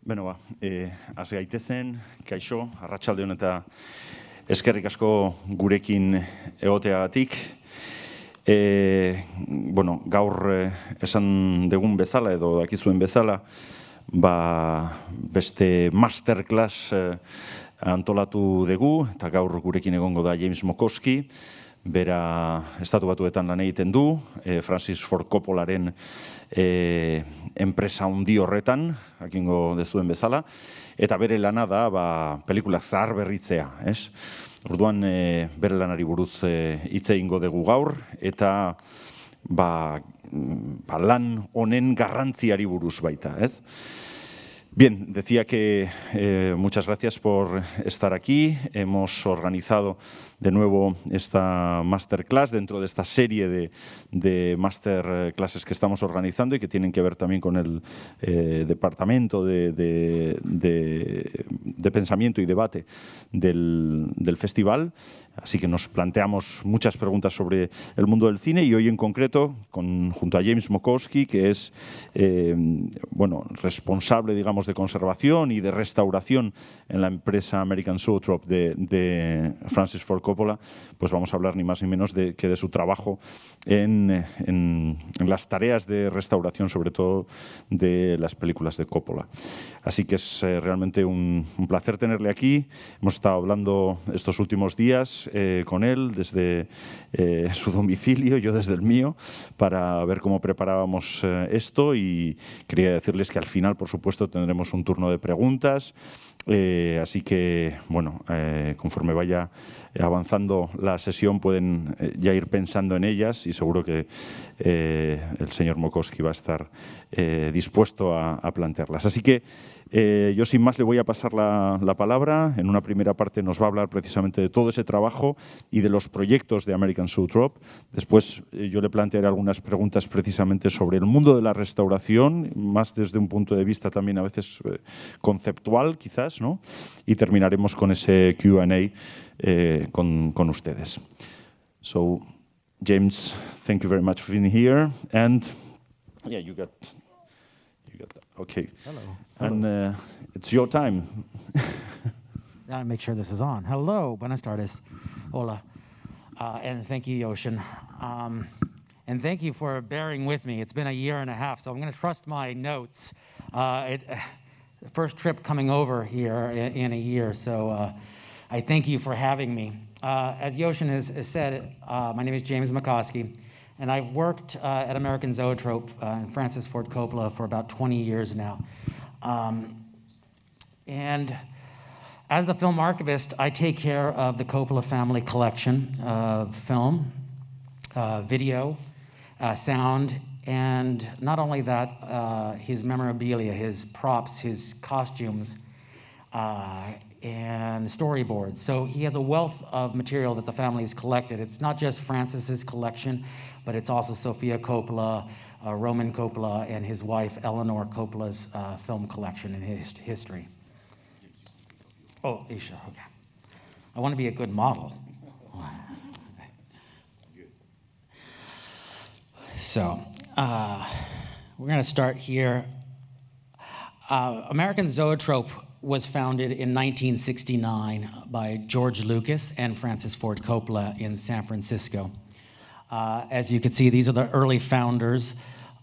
Beno hasi gaitezen, kaixo, arratsaldeon eta eskerrik asko gurekin egoteagatik. Gaur esan dugun bezala edo dakizuen bezala, beste Masterclass antolatu dugu, eta gaur gurekin egongo da James Mockoski, bera Estatu Batuetan lan egiten du, Francis Ford Coppolaren enpresa handi horretan, jakingo dezuen bezala, eta bere lana da películas zahar berritzea, ez? Orduan bere lanari buruz hitz egingo dugu gaur, eta lan honen garrantziari buruz baita, ez? Bien, decía que muchas gracias por estar aquí. Hemos organizado de nuevo esta masterclass dentro de esta serie de masterclasses que estamos organizando y que tienen que ver también con el departamento de pensamiento y debate del festival. Así que nos planteamos muchas preguntas sobre el mundo del cine y hoy en concreto junto a James Mockoski, que es responsable, digamos, de conservación y de restauración en la empresa American Zoetrope de Francis Ford Coppola, pues vamos a hablar ni más ni menos que de su trabajo en las tareas de restauración, sobre todo de las películas de Coppola. Así que es realmente un placer tenerle aquí. Hemos estado hablando estos últimos días con él desde su domicilio, yo desde el mío, para ver cómo preparábamos esto, y quería decirles que al final, por supuesto, tendremos un turno de preguntas. Así que, conforme vaya avanzando la sesión, pueden ya ir pensando en ellas, y seguro que el señor Mockoski va a estar dispuesto a plantearlas. Así que yo sin más le voy a pasar la palabra. En una primera parte nos va a hablar precisamente de todo ese trabajo y de los proyectos de American Zoetrope. Después yo le plantearé algunas preguntas precisamente sobre el mundo de la restauración, más desde un punto de vista también a veces conceptual quizás, ¿no? Y terminaremos con ese Q&A con ustedes. So, James, thank you very much for being here. And yeah, you got that. Okay. Hello. And it's your time. Gotta make sure this is on. Hello, buenas tardes. Hola. And thank you, Yoshin. And thank you for bearing with me. It's been a year and a half, so I'm going to trust my notes. First trip coming over here in a year, so I thank you for having me. As Yoshin has said, my name is James Mockoski, and I've worked at American Zoetrope and Francis Ford Coppola for about 20 years now. And as the film archivist, I take care of the Coppola family collection of film, video, sound, and not only that, his memorabilia, his props, his costumes, and storyboards. So he has a wealth of material that the family has collected. It's not just Francis's collection, but it's also Sofia Coppola, Roman Coppola, and his wife Eleanor Coppola's film collection and history. Oh, Isha, okay. I want to be a good model. So, we're going to start here. American Zoetrope was founded in 1969 by George Lucas and Francis Ford Coppola in San Francisco. As you can see, these are the early founders,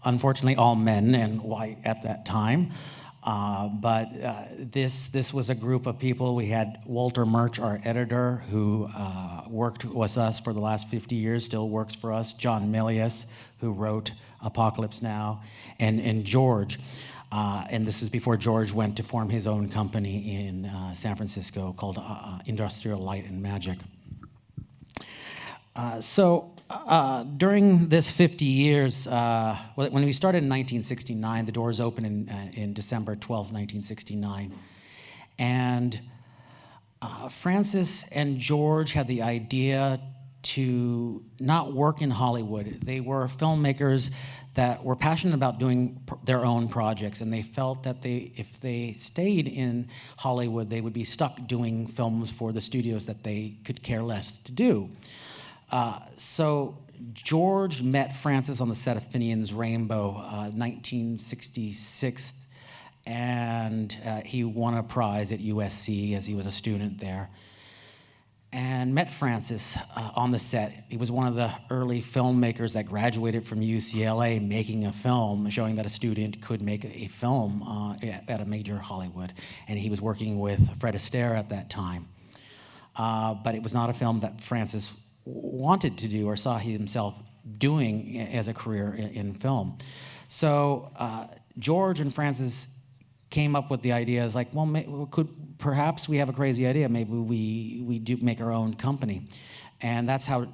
unfortunately all men and white at that time. But this was a group of people. We had Walter Murch, our editor, who worked with us for the last 50 years, still works for us. John Milius, who wrote Apocalypse Now, and George. And this is before George went to form his own company in San Francisco called Industrial Light and Magic. During this 50 years, when we started in 1969, the doors opened in December 12th, 1969. And Francis and George had the idea to not work in Hollywood. They were filmmakers that were passionate about doing their own projects, and they felt that if they stayed in Hollywood, they would be stuck doing films for the studios that they could care less to do. So George met Francis on the set of Finian's Rainbow, 1966, and he won a prize at USC as he was a student there. And met Francis on the set. He was one of the early filmmakers that graduated from UCLA making a film, showing that a student could make a film at a major Hollywood. And he was working with Fred Astaire at that time. But it was not a film that Francis wanted to do or saw himself doing as a career in film. So George and Francis came up with the idea as like, well, perhaps we have a crazy idea. Maybe we do make our own company. And that's how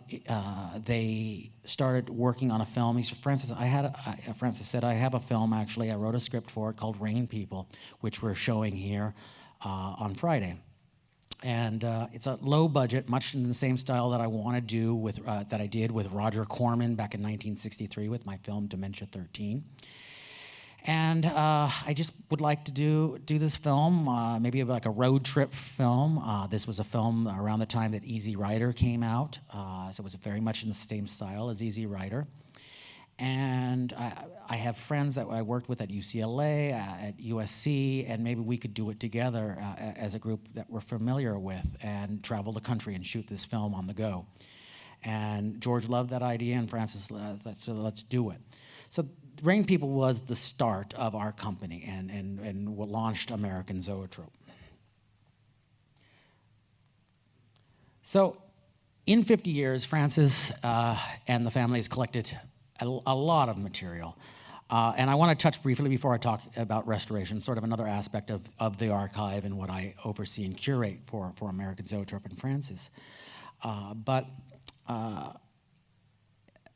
they started working on a film. He said, Francis said, I have a film, actually. I wrote a script for it called Rain People, which we're showing here on Friday. And it's a low budget, much in the same style that I want to do with that I did with Roger Corman back in 1963 with my film Dementia 13. And I just would like to do this film, maybe like a road trip film. This was a film around the time that Easy Rider came out, so it was very much in the same style as Easy Rider. And I have friends that I worked with at UCLA, at USC, and maybe we could do it together as a group that we're familiar with and travel the country and shoot this film on the go. And George loved that idea, and Francis said, let's do it. So Rain People was the start of our company and what launched American Zoetrope. So in 50 years, Francis and the family has collected a lot of material. And I want to touch briefly before I talk about restoration, sort of another aspect of the archive and what I oversee and curate for American Zoetrope and Francis.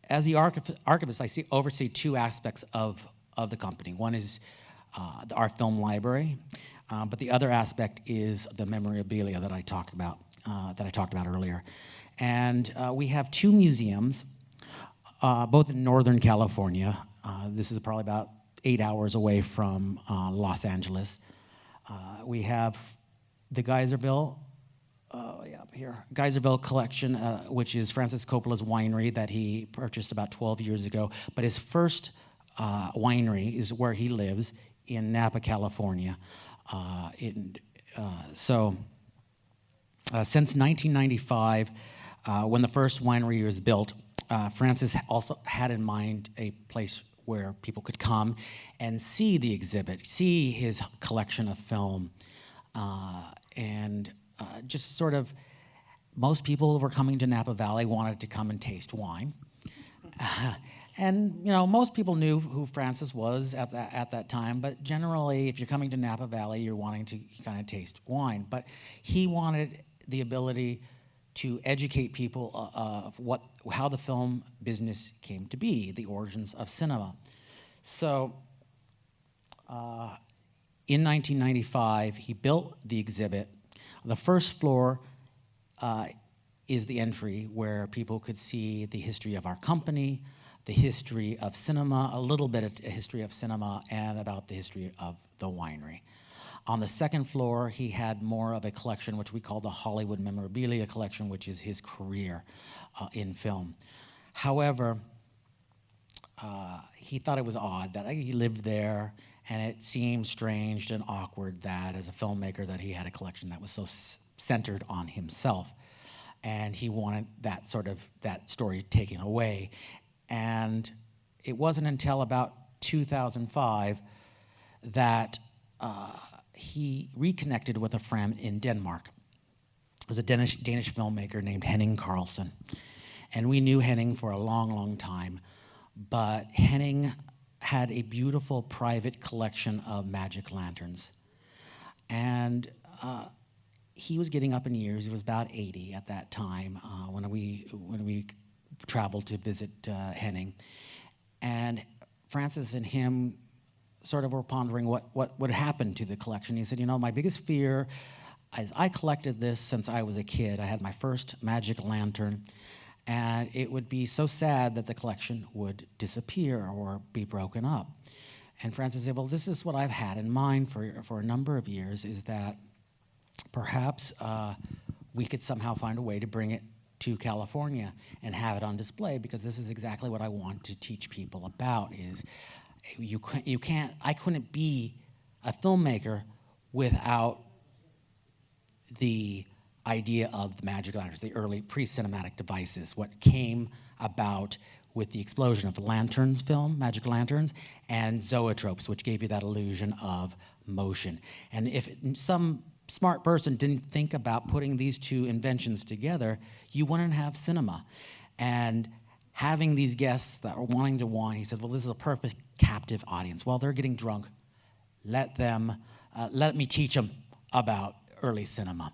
As the archivist, I oversee two aspects of the company. One is our film library, but the other aspect is the memorabilia that I talked about earlier. And we have two museums, both in Northern California. This is probably about 8 hours away from Los Angeles. We have the Geyserville collection, which is Francis Coppola's winery that he purchased about 12 years ago. But his first winery is where he lives in Napa, California. Since 1995, when the first winery was built, Francis also had in mind a place where people could come and see the exhibit, see his collection of film, and just sort of, most people were coming to Napa Valley wanted to come and taste wine. And most people knew who Francis was at that time, but generally, if you're coming to Napa Valley, you're wanting to kind of taste wine. But he wanted the ability to educate people of how the film business came to be, the origins of cinema. So in 1995, he built the exhibit. The first floor is the entry where people could see the history of our company, the history of cinema, a little bit of history of cinema, and about the history of the winery. On the second floor, he had more of a collection, which we call the Hollywood Memorabilia Collection, which is his career in film. However, he thought it was odd that he lived there, and it seemed strange and awkward that as a filmmaker that he had a collection that was so centered on himself. And he wanted that story taken away. And it wasn't until about 2005 that he reconnected with a friend in Denmark. It was a Danish filmmaker named Henning Carlsen. And we knew Henning for a long, long time. But Henning had a beautiful private collection of magic lanterns. And he was getting up in years. He was about 80 at that time when we traveled to visit Henning. And Francis and him sort of were pondering what would happen to the collection. He said, my biggest fear is I collected this since I was a kid. I had my first magic lantern, and it would be so sad that the collection would disappear or be broken up. And Francis said, well, this is what I've had in mind for a number of years, is that perhaps we could somehow find a way to bring it to California and have it on display, because this is exactly what I want to teach people about, is I couldn't be a filmmaker without the idea of the magic lanterns, the early pre-cinematic devices, what came about with the explosion of lantern film, magic lanterns, and zoetropes, which gave you that illusion of motion. And if some smart person didn't think about putting these two inventions together, you wouldn't have cinema. And having these guests that were wanting to wine, he said, well, this is a perfect captive audience. While they're getting drunk, let me teach them about early cinema.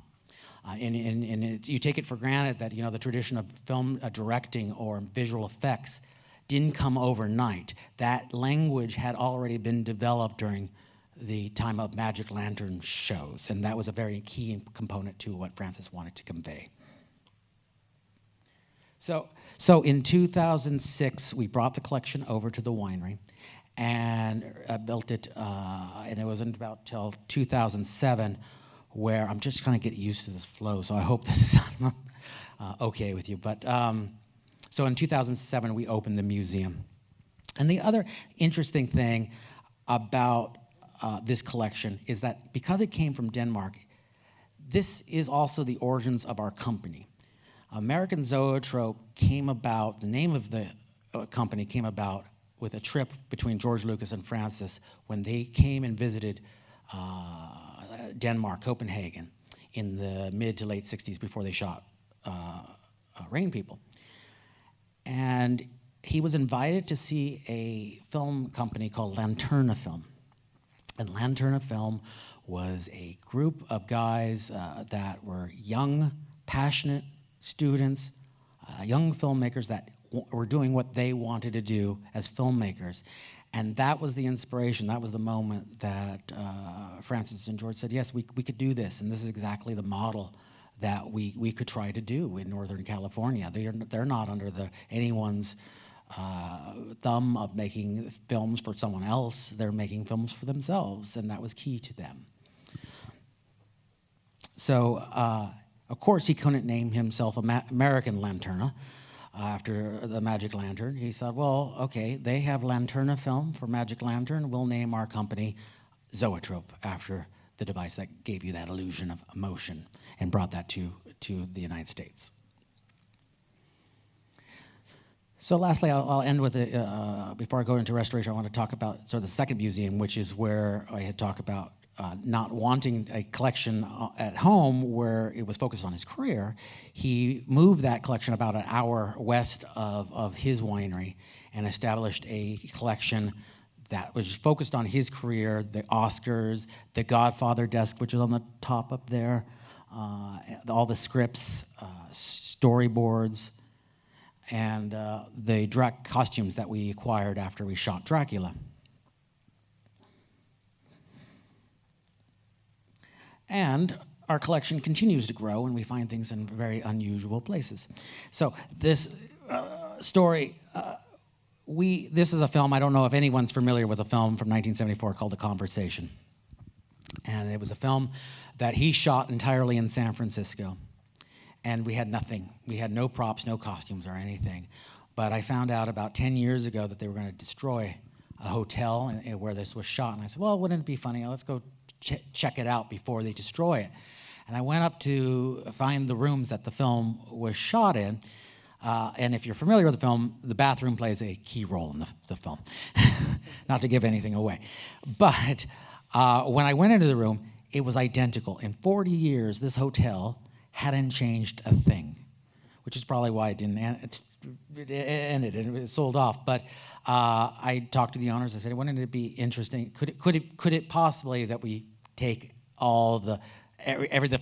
And you take it for granted that the tradition of film directing or visual effects didn't come overnight. That language had already been developed during the time of magic lantern shows, and that was a very key component to what Francis wanted to convey. So in 2006, we brought the collection over to the winery and built it, and it wasn't about till 2007 where I'm just trying to get used to this flow, so I hope this is okay with you. But so in 2007, we opened the museum. And the other interesting thing about this collection is that because it came from Denmark, this is also the origins of our company. American Zoetrope came about, the name of the company came about with a trip between George Lucas and Francis when they came and visited Denmark, Copenhagen, in the mid to late 60s before they shot Rain People. And he was invited to see a film company called Lanterna Film. And Lanterna Film was a group of guys that were young, passionate students, young filmmakers that were doing what they wanted to do as filmmakers. And that was the inspiration, that was the moment that Francis and George said, yes, we could do this, and this is exactly the model that we could try to do in Northern California. They're not under anyone's thumb of making films for someone else. They're making films for themselves, and that was key to them. So, of course, he couldn't name himself American Lanterna after the Magic Lantern. He said, well, okay, they have Lanterna Film for Magic Lantern. We'll name our company Zoetrope after the device that gave you that illusion of motion and brought that to the United States. So lastly, I'll end with, before I go into restoration, I want to talk about sort of the second museum, which is where I had talked about not wanting a collection at home where it was focused on his career. He moved that collection about an hour west of his winery and established a collection that was focused on his career, the Oscars, the Godfather desk, which is on the top up there, all the scripts, storyboards, and the direct costumes that we acquired after we shot Dracula. And our collection continues to grow, and we find things in very unusual places. So this story, this is a film, I don't know if anyone's familiar with a film from 1974 called The Conversation. And it was a film that he shot entirely in San Francisco. And we had nothing. We had no props, no costumes or anything. But I found out about 10 years ago that they were going to destroy a hotel where this was shot. And I said, well, wouldn't it be funny? Let's go check it out before they destroy it. And I went up to find the rooms that the film was shot in. And if you're familiar with the film, the bathroom plays a key role in the film. Not to give anything away. But when I went into the room, it was identical. In 40 years, this hotel hadn't changed a thing, which is probably why it didn't end it. It sold off. But I talked to the owners. I said, wouldn't it be interesting? Could it possibly that we take all the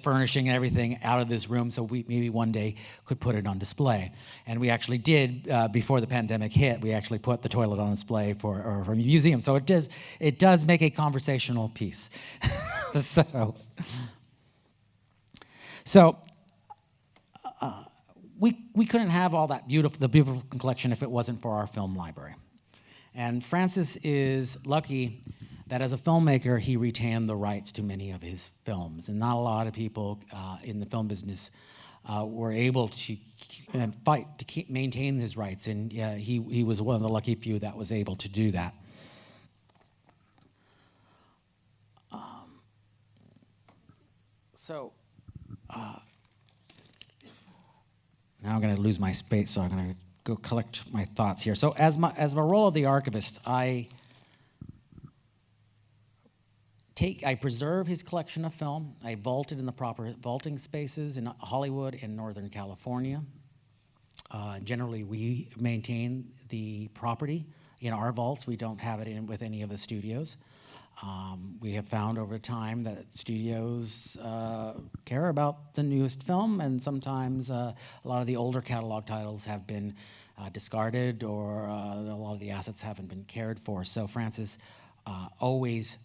furnishing and everything out of this room so we maybe one day could put it on display? And we actually did before the pandemic hit. We actually put the toilet on display for a museum. So it does make a conversational piece. So we couldn't have all that beautiful collection if it wasn't for our film library. And Francis is lucky that as a filmmaker, he retained the rights to many of his films. And not a lot of people in the film business were able to fight to maintain his rights. And he was one of the lucky few that was able to do that. So now I'm going to lose my space, so I'm going to go collect my thoughts here. So as my role of the archivist, I preserve his collection of film. I vault it in the proper vaulting spaces in Hollywood and Northern California. Generally, we maintain the property in our vaults. We don't have it in with any of the studios. We have found over time that studios care about the newest film, and sometimes a lot of the older catalog titles have been discarded, or a lot of the assets haven't been cared for. So Francis always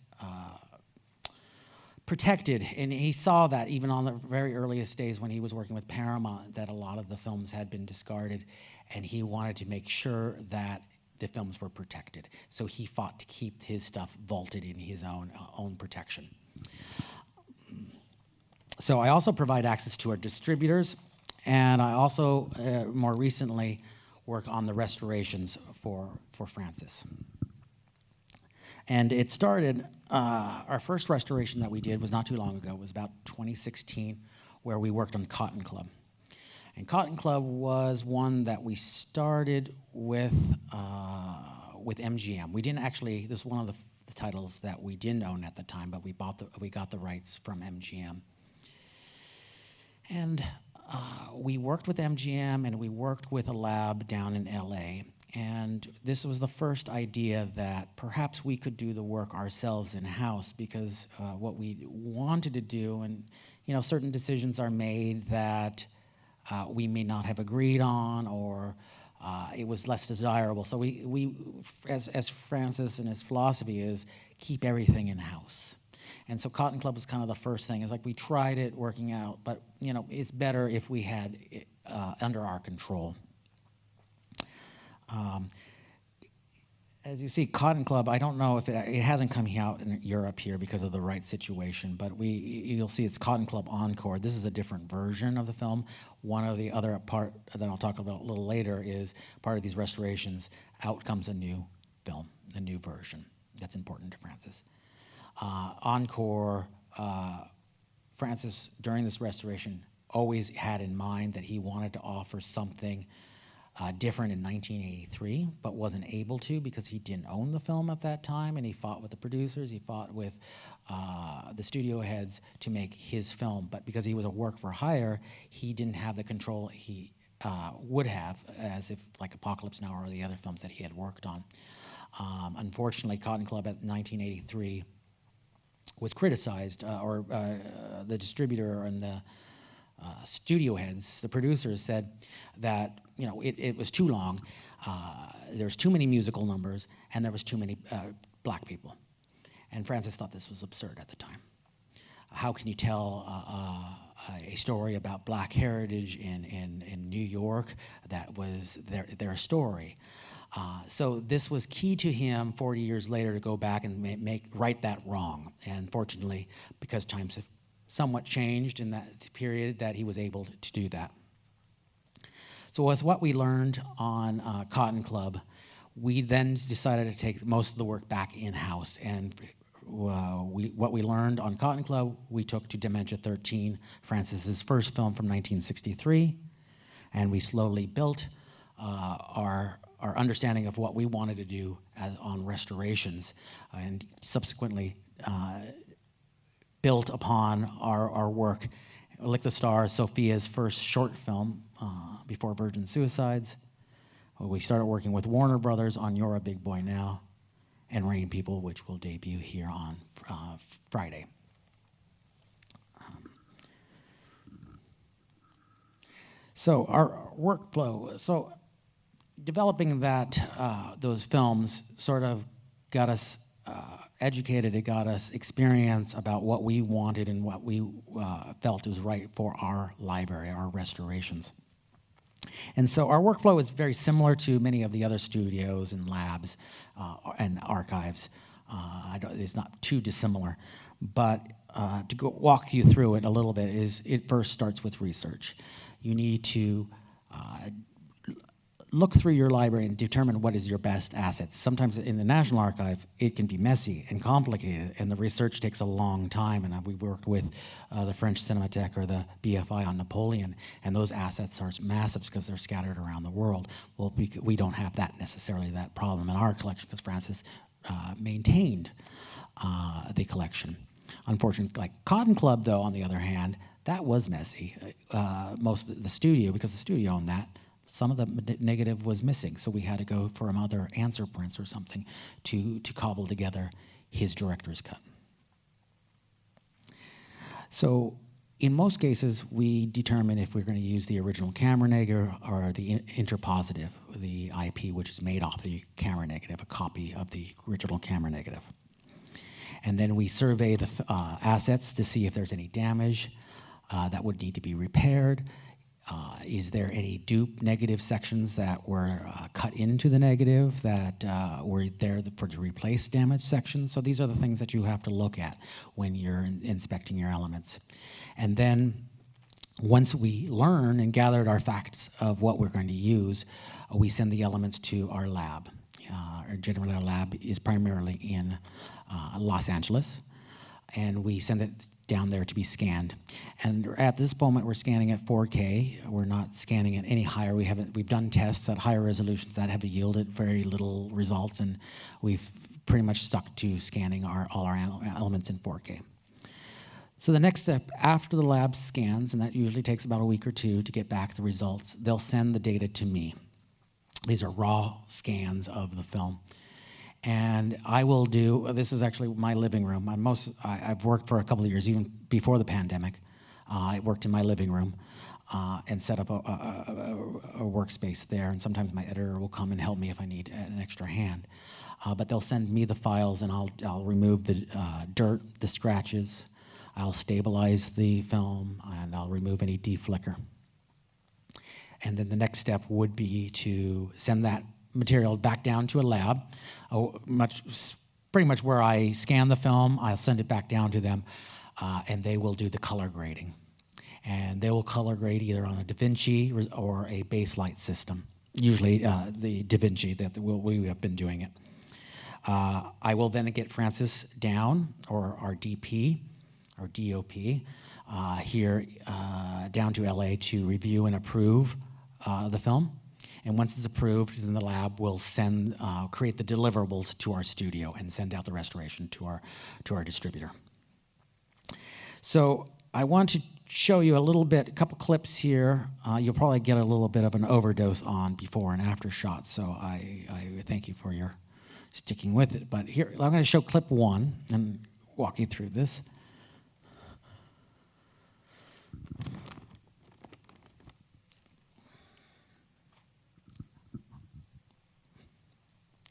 protected, and he saw that even on the very earliest days when he was working with Paramount, that a lot of the films had been discarded, and he wanted to make sure that the films were protected. So he fought to keep his stuff vaulted in his own protection. So I also provide access to our distributors, and I also, more recently, work on the restorations for Francis. And it started, our first restoration that we did was not too long ago. It was about 2016, where we worked on Cotton Club. And Cotton Club was one that we started with MGM. We didn't actually, this is one of the titles that we didn't own at the time, but we got the rights from MGM. And we worked with MGM, and we worked with a lab down in LA. And this was the first idea that perhaps we could do the work ourselves in-house, because what we wanted to do, and certain decisions are made that we may not have agreed on, or it was less desirable. So we as Francis and his philosophy is, keep everything in-house. And so Cotton Club was kind of the first thing. It's like we tried it working out, but it's better if we had it under our control. As you see, Cotton Club, I don't know if it hasn't come out in Europe here because of the rights situation, but you'll see it's Cotton Club Encore. This is a different version of the film. One of the other part that I'll talk about a little later is part of these restorations. Out comes a new film, a new version. That's important to Francis. Encore, Francis, during this restoration, always had in mind that he wanted to offer something different in 1983, but wasn't able to because he didn't own the film at that time, and he fought with the producers, he fought with the studio heads to make his film. But because he was a work for hire, he didn't have the control he would have, as if like Apocalypse Now or the other films that he had worked on. Unfortunately, Cotton Club at 1983 was criticized, or the distributor and the studio heads, the producers, said that it was too long, there's too many musical numbers, and there was too many black people. And Francis thought this was absurd at the time. How can you tell a story about black heritage in New York that was their story? So this was key to him 40 years later to go back and right that wrong. And fortunately, because times have somewhat changed in that period, that he was able to do that. So with what we learned on Cotton Club, we then decided to take most of the work back in-house. And what we learned on Cotton Club, we took to Dementia 13, Francis's first film from 1963, and we slowly built our understanding of what we wanted to do on restorations, and subsequently built upon our work. Lick the Stars, Sophia's first short film before Virgin Suicides. We started working with Warner Brothers on You're a Big Boy Now, and Rain People, which will debut here on Friday. So our workflow, so developing those films sort of got us educated, it got us experience about what we wanted and what we felt is right for our library, our restorations. And so our workflow is very similar to many of the other studios and labs and archives. It's not too dissimilar, but to walk you through it a little bit it first starts with research. You need to look through your library and determine what is your best assets. Sometimes in the National Archive, it can be messy and complicated, and the research takes a long time. And we worked with the French Cinémathèque or the BFI on Napoleon, and those assets are massive because they're scattered around the world. Well, we don't have that necessarily, that problem in our collection, because Francis maintained the collection. Unfortunately, like Cotton Club, though, on the other hand, that was messy. Most of the studio, because the studio owned that, some of the negative was missing, so we had to go for another answer prints or something to cobble together his director's cut. So in most cases, we determine if we're going to use the original camera negative or the interpositive, the IP, which is made off the camera negative, a copy of the original camera negative. And then we survey the assets to see if there's any damage that would need to be repaired. Is there any dupe negative sections that were cut into the negative that were there for to replace damaged sections? So these are the things that you have to look at when you're inspecting your elements. And then once we learn and gathered our facts of what we're going to use, we send the elements to our lab. Generally, our lab is primarily in Los Angeles, and we send it down there to be scanned. And at this moment, we're scanning at 4K. We're not scanning at any higher. We've done tests at higher resolutions that have yielded very little results, and we've pretty much stuck to scanning all our elements in 4K. So the next step after the lab scans, and that usually takes about a week or two to get back the results, they'll send the data to me. These are raw scans of the film. And I will do, this is actually my living room. I've worked for a couple of years, even before the pandemic. I worked in my living room and set up a workspace there. And sometimes my editor will come and help me if I need an extra hand. But they'll send me the files, and I'll remove the dirt, the scratches. I'll stabilize the film, and I'll remove any deflicker. And then the next step would be to send that material back down to a lab, pretty much where I scan the film. I'll send it back down to them, and they will do the color grading. And they will color grade either on a Da Vinci or a base light system, usually the Da Vinci, that we have been doing it. I will then get Francis down, or our DP, or DOP, here down to LA to review and approve the film. And once it's approved, then the lab will create the deliverables to our studio and send out the restoration to our distributor. So I want to show you a couple clips here. You'll probably get a little bit of an overdose on before and after shots, so I thank you for your sticking with it. But here, I'm going to show clip 1 and walk you through this.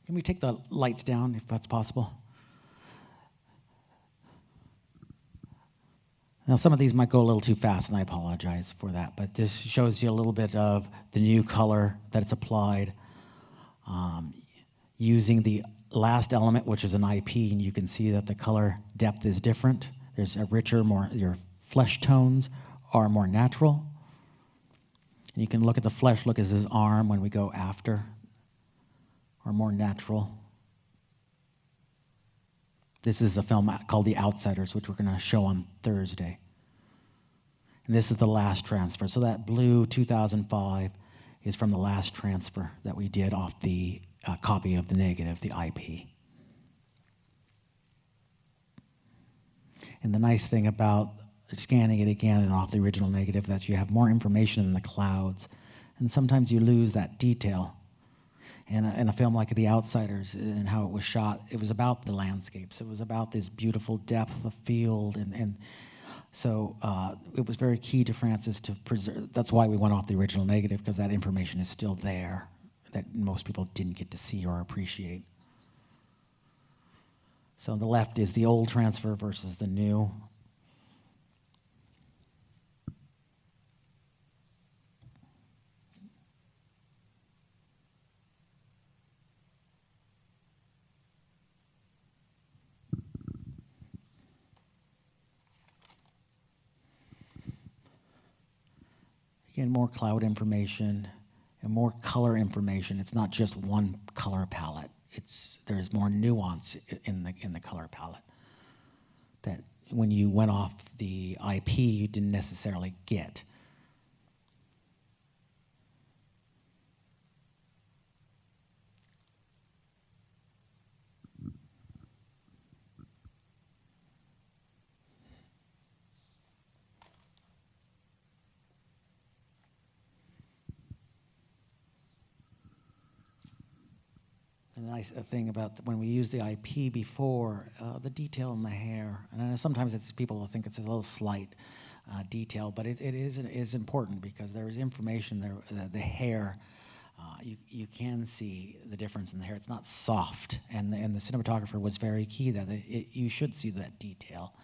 Can we take the lights down, if that's possible? Now, some of these might go a little too fast, and I apologize for that, but this shows you a little bit of the new color that it's applied using the last element, which is an IP, and you can see that the color depth is different. There's a richer, your flesh tones are more natural. And you can look at the flesh look as his arm when we go after, or more natural. This is a film called The Outsiders, which we're going to show on Thursday. And this is the last transfer. So that blue 2005 is from the last transfer that we did off the copy of the negative, the IP. And the nice thing about scanning it again and off the original negative, that you have more information in the clouds. And sometimes you lose that detail. And in a film like The Outsiders and how it was shot, it was about the landscapes. It was about this beautiful depth of field. And so it was very key to Francis to preserve. That's why we went off the original negative, because that information is still there that most people didn't get to see or appreciate. So on the left is the old transfer versus the new. Again, more cloud information. and more color information. It's not just one color palette. There's more nuance in the color palette that when you went off the IP, you didn't necessarily get. The nice thing about when we use the IP before, the detail in the hair, and I know sometimes people will think it's a little slight detail, but it is important because there is information there. The hair, you can see the difference in the hair. It's not soft, and the cinematographer was very key that you should see that detail.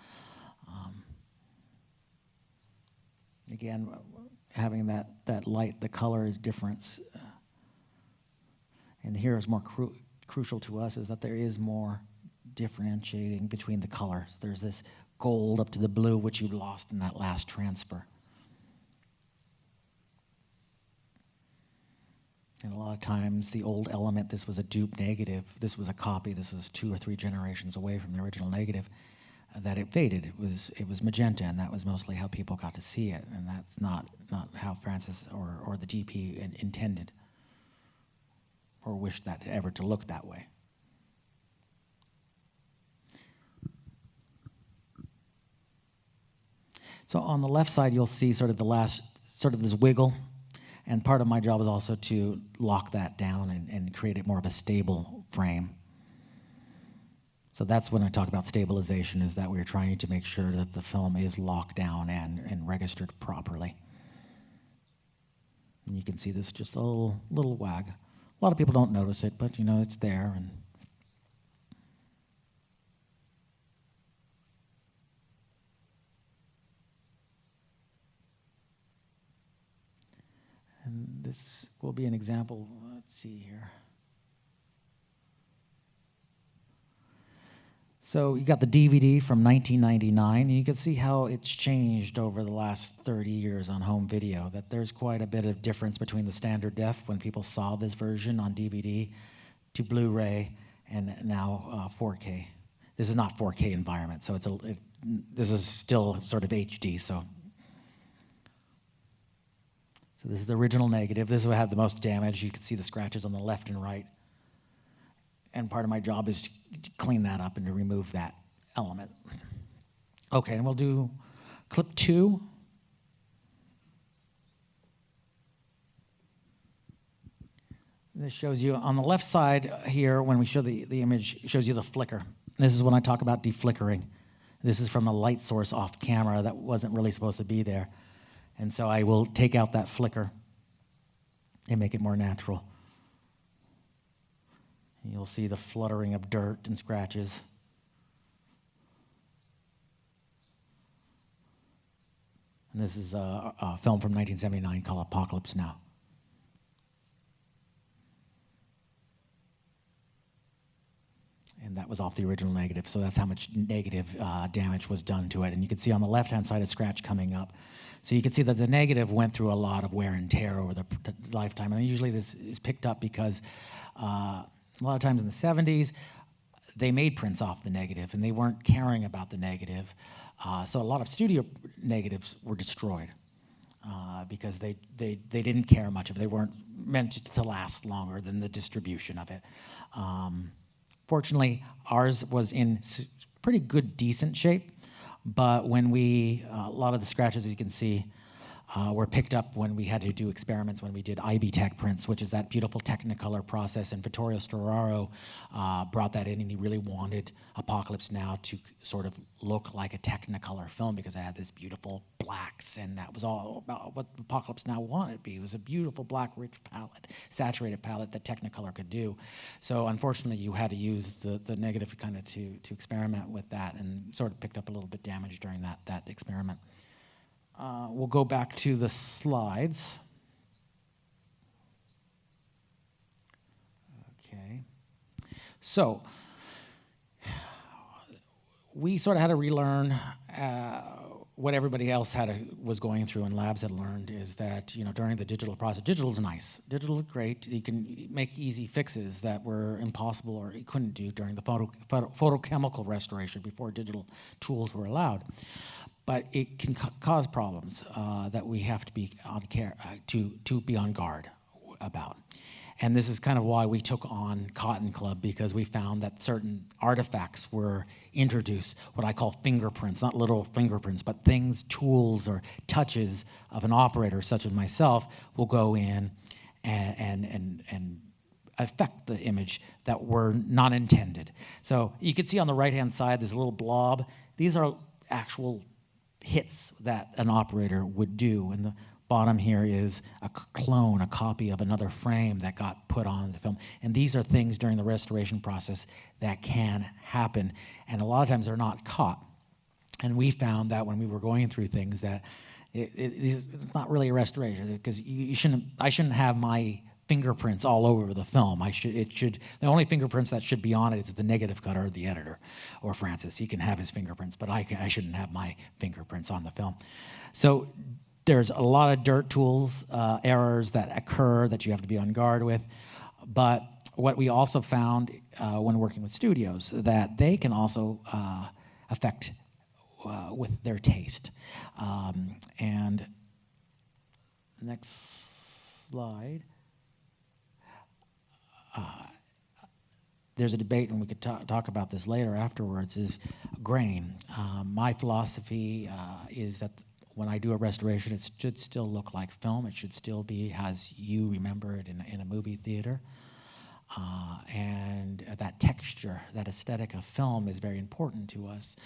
Again, having that light, the color is different. And here is more crucial to us is that there is more differentiating between the colors. There's this gold up to the blue, which you lost in that last transfer. And a lot of times the old element, this was a dupe negative, this was a copy, this was 2 or 3 generations away from the original negative, that it faded. It was magenta, and that was mostly how people got to see it, and that's not how Francis or the DP intended or wished that ever to look that way. So on the left side, you'll see sort of this wiggle, and part of my job is also to lock that down and create it more of a stable frame. So that's when I talk about stabilization, is that we're trying to make sure that the film is locked down and registered properly. And you can see this just a little wag. A lot of people don't notice it, but it's there. And this will be an example. Let's see here. So you got the DVD from 1999, and you can see how it's changed over the last 30 years on home video, that there's quite a bit of difference between the standard def when people saw this version on DVD to Blu-ray and now 4K. This is not 4K environment, so this is still sort of HD. So this is the original negative. This is what had the most damage. You can see the scratches on the left and right. And part of my job is to clean that up and to remove that element. Okay, and we'll do clip 2. This shows you on the left side here, when we show the image, it shows you the flicker. This is when I talk about deflickering. This is from a light source off camera that wasn't really supposed to be there. And so I will take out that flicker and make it more natural. You'll see the fluttering of dirt and scratches. And this is a film from 1979 called Apocalypse Now. And that was off the original negative, so that's how much negative damage was done to it. And you can see on the left-hand side a scratch coming up. So you can see that the negative went through a lot of wear and tear over the lifetime. And usually this is picked up because a lot of times in the 70s, they made prints off the negative, and they weren't caring about the negative. So a lot of studio negatives were destroyed because they didn't care much of it. They weren't meant to last longer than the distribution of it. Fortunately, ours was in pretty good, decent shape, but when a lot of the scratches, you can see, were picked up when we had to do experiments, when we did IB Tech prints, which is that beautiful Technicolor process. And Vittorio Storaro brought that in, and he really wanted Apocalypse Now to sort of look like a Technicolor film because it had this beautiful blacks, and that was all about what Apocalypse Now wanted to be. It was a beautiful black, rich palette, saturated palette that Technicolor could do. So unfortunately, you had to use the negative kind of to experiment with that, and sort of picked up a little bit damage during that experiment. We'll go back to the slides. Okay. So we sort of had to relearn what everybody else was going through in labs had learned is that, during the digital process, digital's nice. Digital is great. You can make easy fixes that were impossible or you couldn't do during the photochemical restoration before digital tools were allowed. But it can cause problems that we have to be to be on guard about. And this is kind of why we took on Cotton Club, because we found that certain artifacts were introduced, what I call fingerprints, not literal fingerprints, but things, tools, or touches of an operator, such as myself, will go in and affect the image that were not intended. So you can see on the right-hand side, this little blob. These are actual hits that an operator would do, and the bottom here is a clone, a copy of another frame that got put on the film. And these are things during the restoration process that can happen. And a lot of times they're not caught. And we found that when we were going through things that it's not really a restoration, because I shouldn't have my fingerprints all over the film. The only fingerprints that should be on it is the negative cutter or the editor, or Francis. He can have his fingerprints, but I shouldn't have my fingerprints on the film. So there's a lot of dirt tools, errors that occur that you have to be on guard with. But what we also found when working with studios, that they can also affect with their taste. And the next slide. There's a debate, and we could talk about this later afterwards, is grain. My philosophy is that when I do a restoration, it should still look like film. It should still be as you remember it in a movie theater. And that texture, that aesthetic of film is very important to us.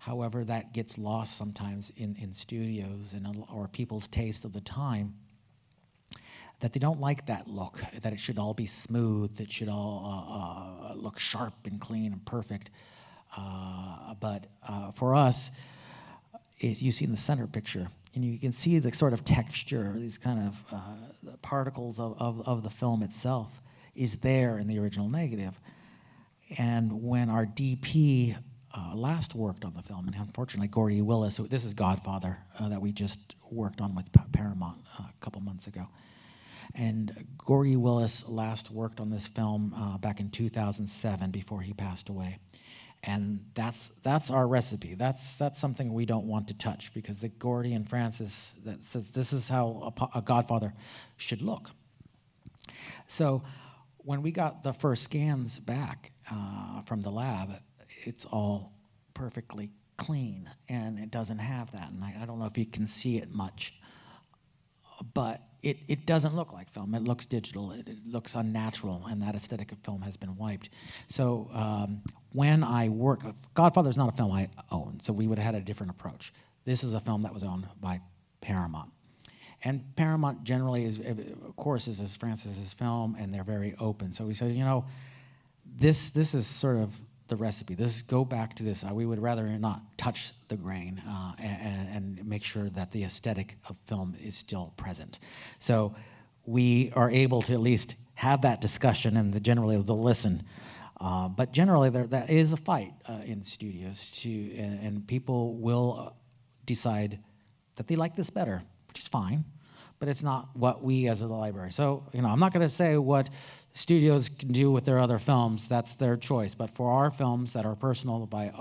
However, that gets lost sometimes in studios or people's taste of the time, that they don't like that look, that it should all be smooth, it should all look sharp and clean and perfect. But for us, you see in the center picture, and you can see the sort of texture, these kind of particles of the film itself is there in the original negative. And when our DP last worked on the film, and unfortunately Gordy Willis, this is Godfather that we just worked on with Paramount a couple months ago. And Gordy Willis last worked on this film back in 2007 before he passed away. And that's our recipe. That's something we don't want to touch, because the Gordy and Francis, that says this is how a Godfather should look. So when we got the first scans back from the lab, it's all perfectly clean, and it doesn't have that. And I don't know if you can see it much, but it doesn't look like film. It looks digital. It looks unnatural, and that aesthetic of film has been wiped. So when I work, Godfather's not a film I own, so we would have had a different approach. This is a film that was owned by Paramount. And Paramount generally is, of course, is Francis's film, and they're very open. So we said, this is sort of the recipe. Go back to this. We would rather not touch the grain and make sure that the aesthetic of film is still present. So we are able to at least have that discussion, and generally they'll listen. But generally that is a fight in studios, and people will decide that they like this better, which is fine, but it's not what we as a library. So, I'm not going to say what studios can do with their other films. That's their choice. But for our films that are personal by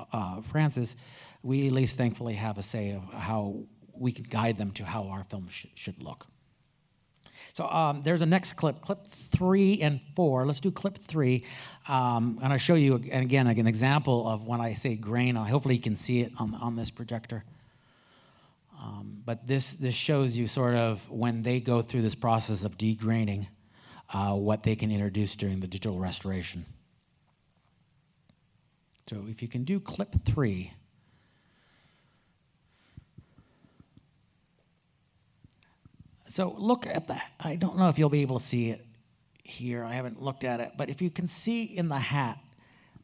Francis, we at least thankfully have a say of how we can guide them to how our film should look. So there's a next clip 3 and 4. Let's do clip 3. And I'll show you, again, an example of when I say grain. Hopefully you can see it on this projector. But this shows you sort of when they go through this process of degraining, what they can introduce during the digital restoration. So if you can do clip 3. So look at that. I don't know if you'll be able to see it here. I haven't looked at it. But if you can see in the hat,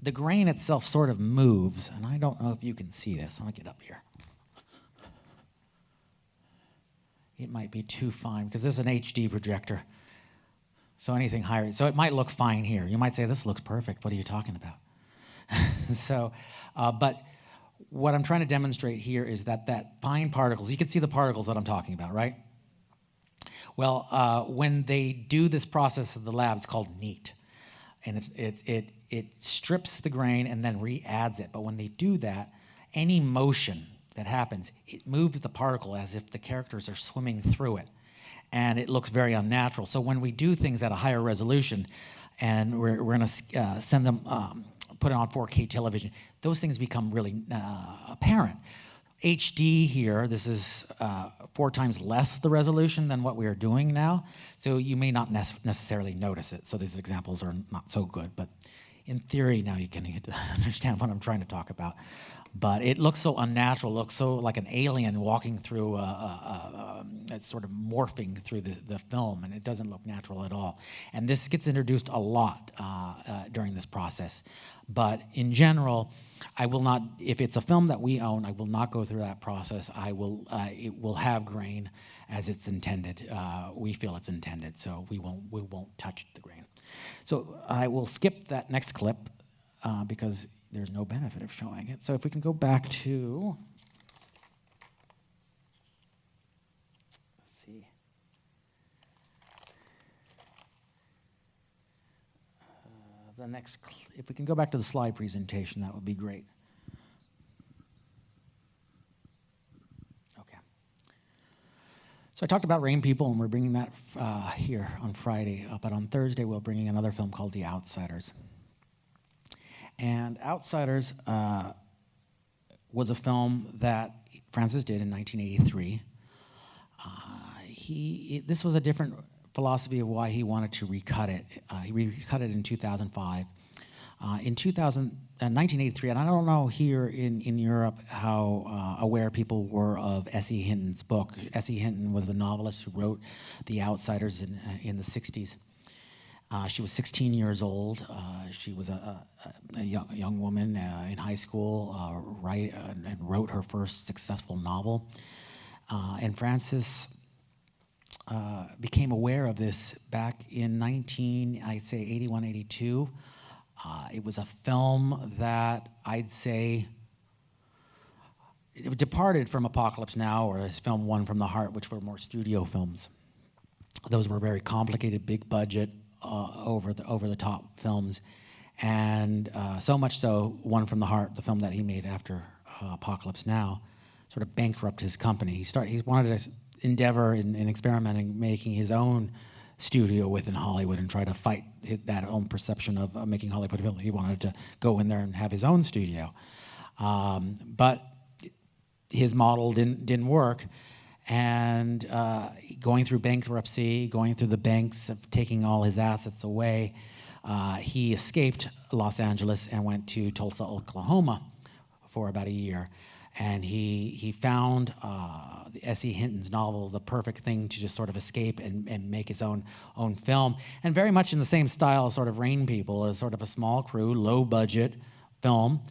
the grain itself sort of moves. And I don't know if you can see this. I'm going to get up here. It might be too fine, because this is an HD projector. So anything higher, so it might look fine here. You might say, this looks perfect. What are you talking about? So, but what I'm trying to demonstrate here is that fine particles, you can see the particles that I'm talking about, right? Well, when they do this process in the lab, it's called neat. And it strips the grain and then re-adds it. But when they do that, any motion that happens, it moves the particle as if the characters are swimming through it. And it looks very unnatural. So when we do things at a higher resolution, and we're going to send them, put it on 4K television, those things become really apparent. HD here, this is 4 times less the resolution than what we are doing now, so you may not necessarily notice it. So these examples are not so good, but in theory now you can understand what I'm trying to talk about. But it looks so unnatural, looks so like an alien walking through, it's sort of morphing through the film, and it doesn't look natural at all. And this gets introduced a lot during this process. But in general, I will not, if it's a film that we own, I will not go through that process. It will have grain as it's intended. We feel it's intended, so we won't touch the grain. So I will skip that next clip because there's no benefit of showing it. So if we can go back to, let's see. The next, if we can go back to the slide presentation, that would be great. Okay. So I talked about Rain People, and we're bringing that here on Friday. But on Thursday, we're bringing another film called The Outsiders. And Outsiders was a film that Francis did in 1983. This was a different philosophy of why he wanted to recut it. He recut it in 2005. In 1983, and I don't know here in Europe how aware people were of S.E. Hinton's book. S.E. Hinton was the novelist who wrote The Outsiders in the 60s. She was 16 years old. She was a young woman in high school, and wrote her first successful novel. And Francis became aware of this back in 81, 82. It was a film that I'd say it departed from Apocalypse Now or his film One from the Heart, which were more studio films. Those were very complicated, big budget, over the top films, and so much so, One from the Heart, the film that he made after Apocalypse Now, sort of bankrupted his company. He wanted to endeavor in experimenting, making his own studio within Hollywood and try to fight that own perception of making Hollywood film. He wanted to go in there and have his own studio, but his model didn't work. And going through bankruptcy, going through the banks, taking all his assets away, he escaped Los Angeles and went to Tulsa, Oklahoma for about a year. And he found S.E. Hinton's novel the perfect thing to just sort of escape and make his own film. And very much in the same style as sort of Rain People, as sort of a small crew, low budget film.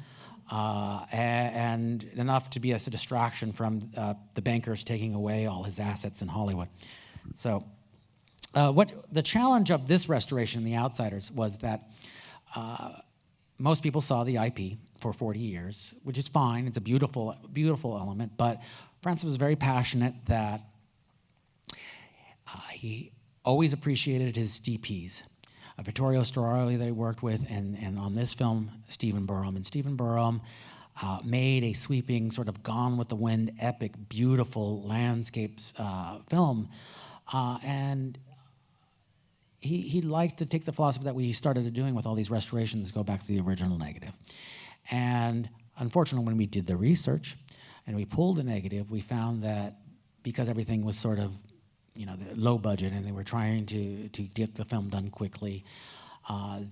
And enough to be as a distraction from the bankers taking away all his assets in Hollywood. So what the challenge of this restoration, The Outsiders, was that most people saw the IP for 40 years, which is fine. It's a beautiful, beautiful element. But Francis was very passionate that he always appreciated his DPs. Vittorio Storari they worked with, and on this film, Stephen Burham. And Stephen Burham made a sweeping, sort of Gone with the Wind, epic, beautiful landscapes film. And he liked to take the philosophy that we started doing with all these restorations, go back to the original negative. And unfortunately, when we did the research and we pulled the negative, we found that because everything was sort of low budget, and they were trying to get the film done quickly,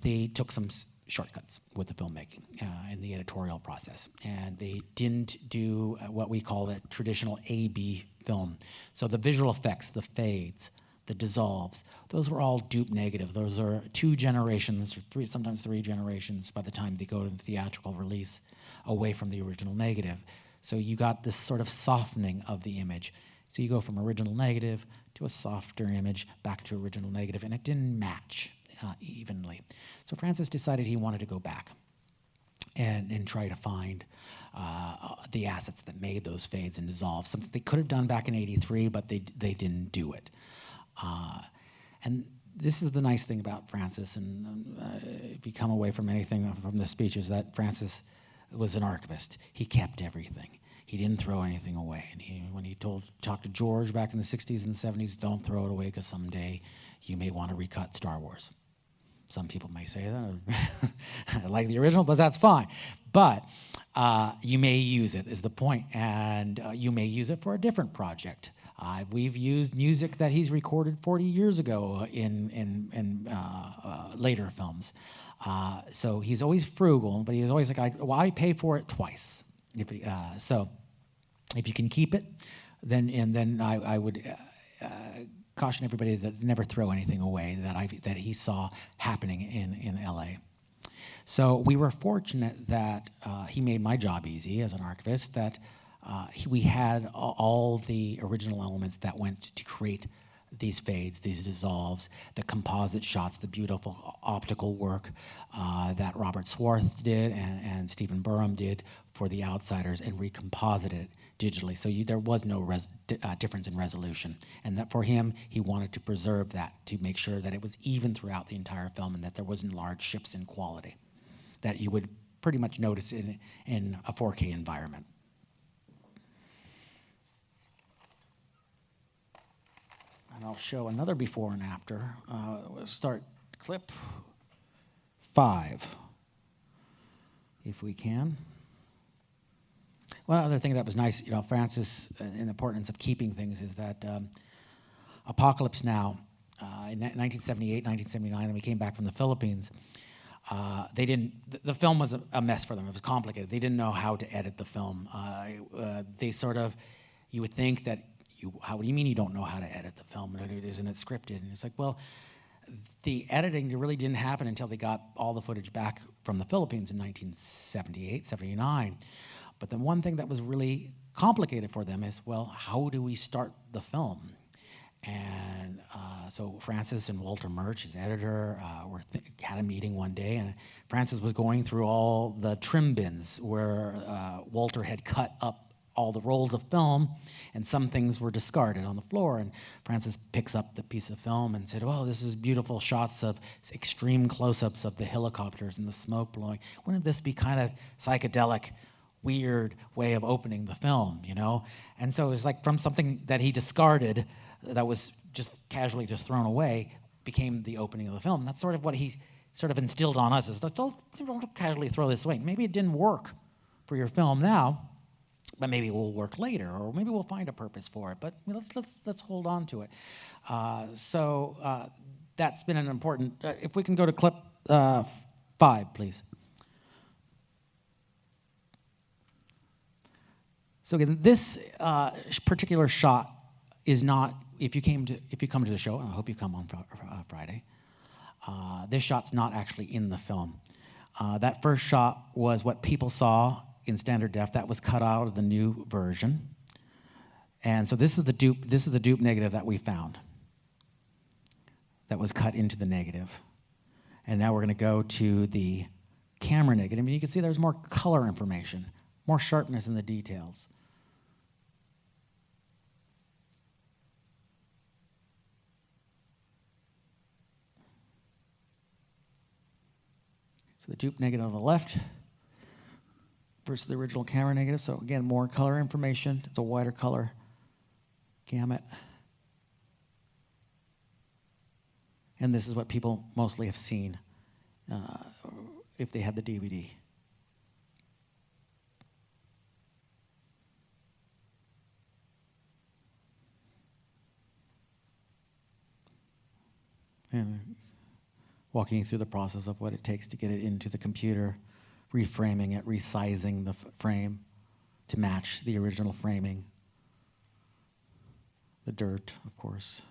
they took some shortcuts with the filmmaking in the editorial process. And they didn't do what we call a traditional A-B film. So the visual effects, the fades, the dissolves, those were all dupe negative. Those are 2 generations, or sometimes 3 generations by the time they go to the theatrical release away from the original negative. So you got this sort of softening of the image. So you go from original negative to a softer image, back to original negative, and it didn't match evenly. So Francis decided he wanted to go back. and try to find the assets that made those fades and dissolves. Something they could have done back in '83, but they didn't do it. And this is the nice thing about Francis, and if you come away from anything from this speech, is that Francis was an archivist. He kept everything. He didn't throw anything away. And when he talked to George back in the 60s and 70s, don't throw it away because someday you may want to recut Star Wars. Some people may say that. I like the original, but that's fine. But you may use it, is the point, and you may use it for a different project. We've used music that he's recorded 40 years ago in later films. So he's always frugal, but he's always like, I pay for it twice. So if you can keep it, then I would caution everybody that never throw anything away that he saw happening in LA. So we were fortunate that he made my job easy as an archivist, that we had all the original elements that went to create these fades, these dissolves, the composite shots, the beautiful optical work that Robert Swarth did and Stephen Burham did for The Outsiders, and recomposited it digitally. So there was no difference in resolution. And that for him, he wanted to preserve that, to make sure that it was even throughout the entire film and that there wasn't large shifts in quality that you would pretty much notice in a 4K environment. And I'll show another before and after. We'll start clip 5, if we can. One other thing that was nice, Francis, in the importance of keeping things, is that Apocalypse Now, in 1978, 1979, when we came back from the Philippines, the film was a mess for them. It was complicated. They didn't know how to edit the film. You would think that, how do you mean you don't know how to edit the film? Isn't it scripted? And it's like, well, the editing really didn't happen until they got all the footage back from the Philippines in 1978, 79. But the one thing that was really complicated for them is, well, how do we start the film? And so Francis and Walter Murch, his editor, had a meeting one day, and Francis was going through all the trim bins where Walter had cut up all the rolls of film, and some things were discarded on the floor. And Francis picks up the piece of film and said, "Oh, this is beautiful shots of extreme close-ups of the helicopters and the smoke blowing. Wouldn't this be kind of psychedelic, weird way of opening the film, And so it was like from something that he discarded, that was just casually just thrown away, became the opening of the film. And that's sort of what he sort of instilled on us, is don't casually throw this away. Maybe it didn't work for your film now, but maybe it will work later, or maybe we'll find a purpose for it. But let's hold on to it. So that's been an important. If we can go to clip 5, please. So again, this particular shot is not. If you come to the show, and I hope you come on Friday, this shot's not actually in the film. That first shot was what people saw in standard def. That was cut out of the new version, and so this is the dupe. This is the dupe negative that we found. That was cut into the negative, and now we're going to go to the camera negative, and you can see there's more color information, more sharpness in the details. So the dupe negative on the left versus the original camera negative. So again, more color information. It's a wider color gamut. And this is what people mostly have seen if they had the DVD. And walking you through the process of what it takes to get it into the computer, reframing it, resizing the frame to match the original framing. The dirt, of course.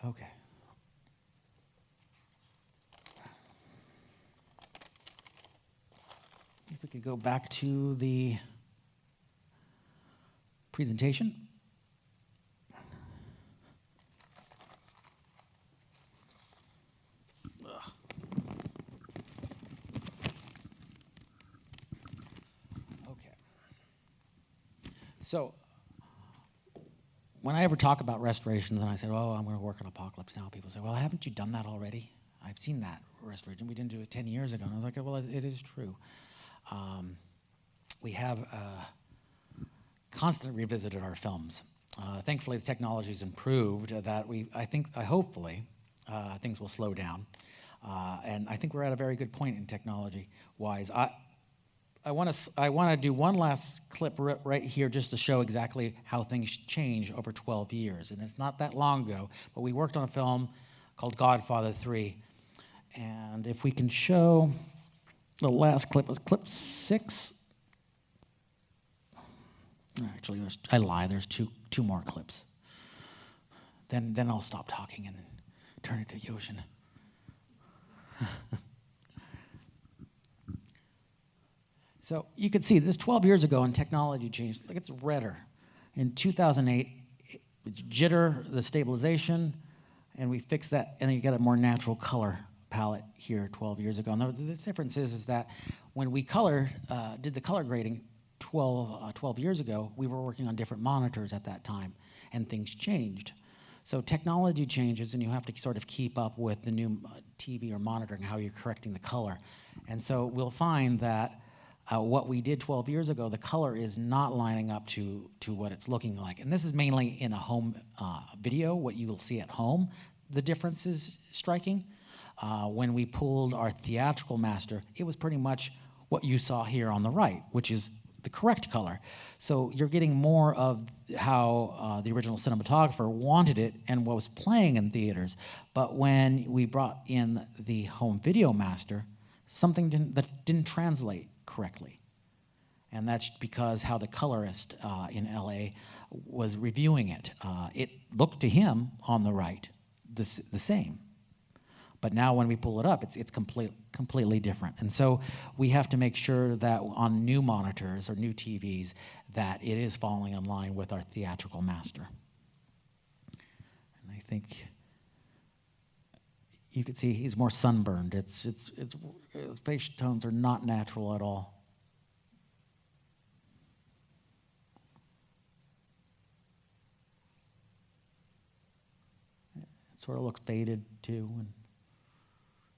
Okay. if we could go back to the presentation. Okay. So, when I ever talk about restorations and I say, oh, I'm going to work on Apocalypse Now, people say, well, haven't you done that already? I've seen that restoration. We didn't do it 10 years ago. And I was like, well, it is true. We have constantly revisited our films. Thankfully, the technology's improved that hopefully, things will slow down. And I think we're at a very good point in technology-wise. I want to do one last clip right here just to show exactly how things change over 12 years. And it's not that long ago, but we worked on a film called Godfather 3. And if we can show the last clip, was clip 6. Actually, I lie, there's two more clips. Then I'll stop talking and turn it to Yoshin. So you can see this 12 years ago and technology changed. Look, it's redder. In 2008, it's jitter, the stabilization, and we fixed that, and then you get a more natural color palette here 12 years ago. And the difference is that when we did the color grading 12 years ago, we were working on different monitors at that time, and things changed. So technology changes, and you have to sort of keep up with the new TV or monitoring, how you're correcting the color. And so we'll find that what we did 12 years ago, the color is not lining up to what it's looking like. And this is mainly in a home video, what you will see at home. The difference is striking. When we pulled our theatrical master, it was pretty much what you saw here on the right, which is the correct color. So you're getting more of how the original cinematographer wanted it and what was playing in theaters. But when we brought in the home video master, something that didn't translate correctly. And that's because how the colorist in LA was reviewing it. It looked to him on the right the same. But now when we pull it up, it's completely different. And so we have to make sure that on new monitors or new TVs that it is falling in line with our theatrical master. And I think you can see he's more sunburned. His face tones are not natural at all. It sort of looks faded too.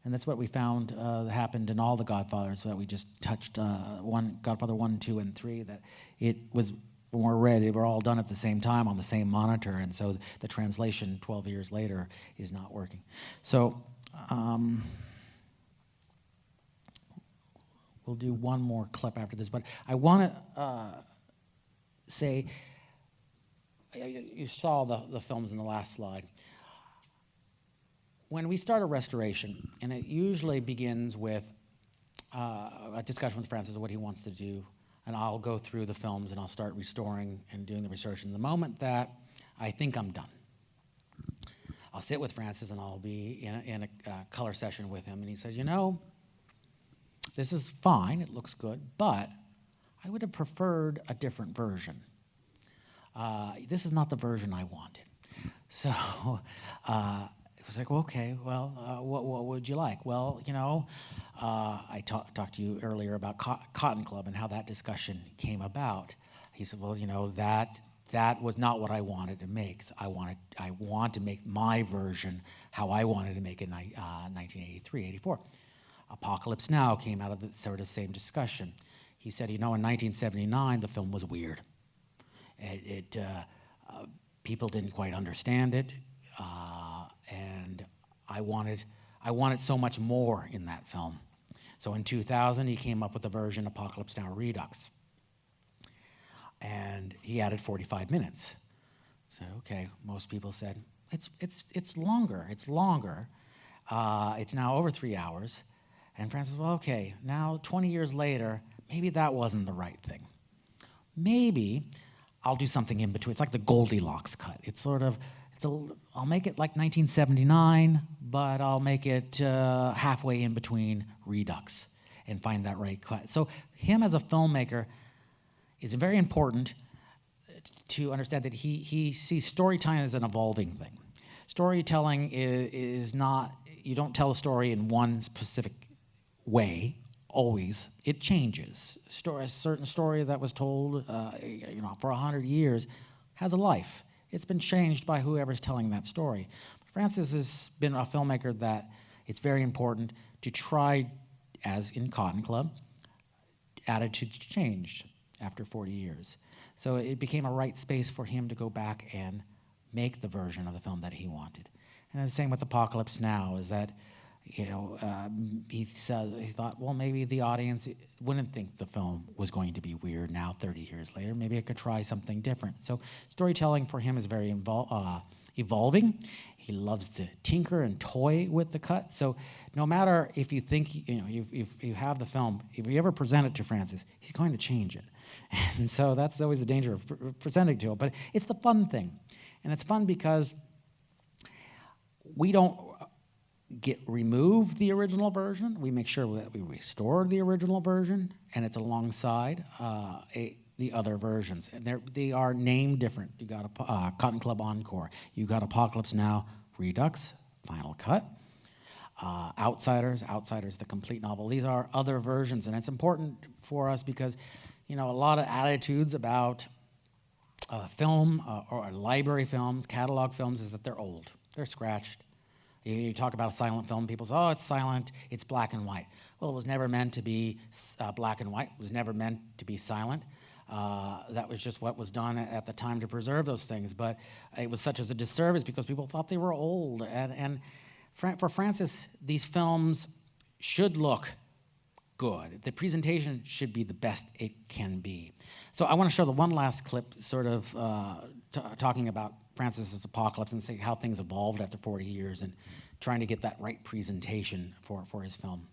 And that's what we found happened in all the Godfathers that we just touched, Godfather 1, 2, and 3, that it was, when we're read, they were all done at the same time on the same monitor, and so the translation 12 years later is not working. So we'll do one more clip after this, but I want to say, you saw the films in the last slide. When we start a restoration, and it usually begins with a discussion with Francis of what he wants to do, and I'll go through the films and I'll start restoring and doing the research. And the moment that I think I'm done, I'll sit with Francis and I'll be in a color session with him, and he says, you know, this is fine, it looks good, but I would have preferred a different version. This is not the version I wanted. So it was like, well, okay, well, what would you like? Well, you know, I talked to you earlier about Cotton Club and how that discussion came about. He said, well, you know, that was not what I wanted to make. I want to make my version how I wanted to make it in 1983, 84. Apocalypse Now came out of the sort of same discussion. He said, you know, in 1979, the film was weird. People didn't quite understand it. And I wanted so much more in that film. So in 2000, he came up with the version Apocalypse Now Redux. And he added 45 minutes. So, okay, most people said, it's longer. It's now over 3 hours. And Francis, well, okay, now 20 years later, maybe that wasn't the right thing. Maybe I'll do something in between. It's like the Goldilocks cut. I'll make it like 1979, but I'll make it halfway in between Redux. and find that right cut. So him as a filmmaker is very important to understand that he sees storytelling as an evolving thing. Storytelling is not, you don't tell a story in one specific way, always. It changes. A certain story that was told for 100 years has a life. It's been changed by whoever's telling that story. Francis has been a filmmaker that it's very important to try, as in Cotton Club, attitudes changed after 40 years. So it became a right space for him to go back and make the version of the film that he wanted. And the same with Apocalypse Now, is that he thought, well, maybe the audience wouldn't think the film was going to be weird now, 30 years later. Maybe I could try something different. So storytelling for him is very evolving. He loves to tinker and toy with the cut. So no matter if you think, if you have the film, if you ever present it to Francis, he's going to change it. And so that's always the danger of presenting to him. But it's the fun thing. And it's fun because we don't remove the original version. We make sure that we restore the original version, and it's alongside the other versions. And they are named different. You got a Cotton Club Encore. You got Apocalypse Now Redux, Final Cut. Outsiders, the complete novel. These are other versions, and it's important for us because, a lot of attitudes about film or library films, catalog films, is that they're old. They're scratched. You talk about a silent film, people say, oh, it's silent, it's black and white. Well, it was never meant to be black and white. It was never meant to be silent. That was just what was done at the time to preserve those things. But it was such as a disservice because people thought they were old. And for Francis, these films should look good. The presentation should be the best it can be. So I want to show the one last clip sort of talking about Francis's Apocalypse and see how things evolved after 40 years and trying to get that right presentation for his film.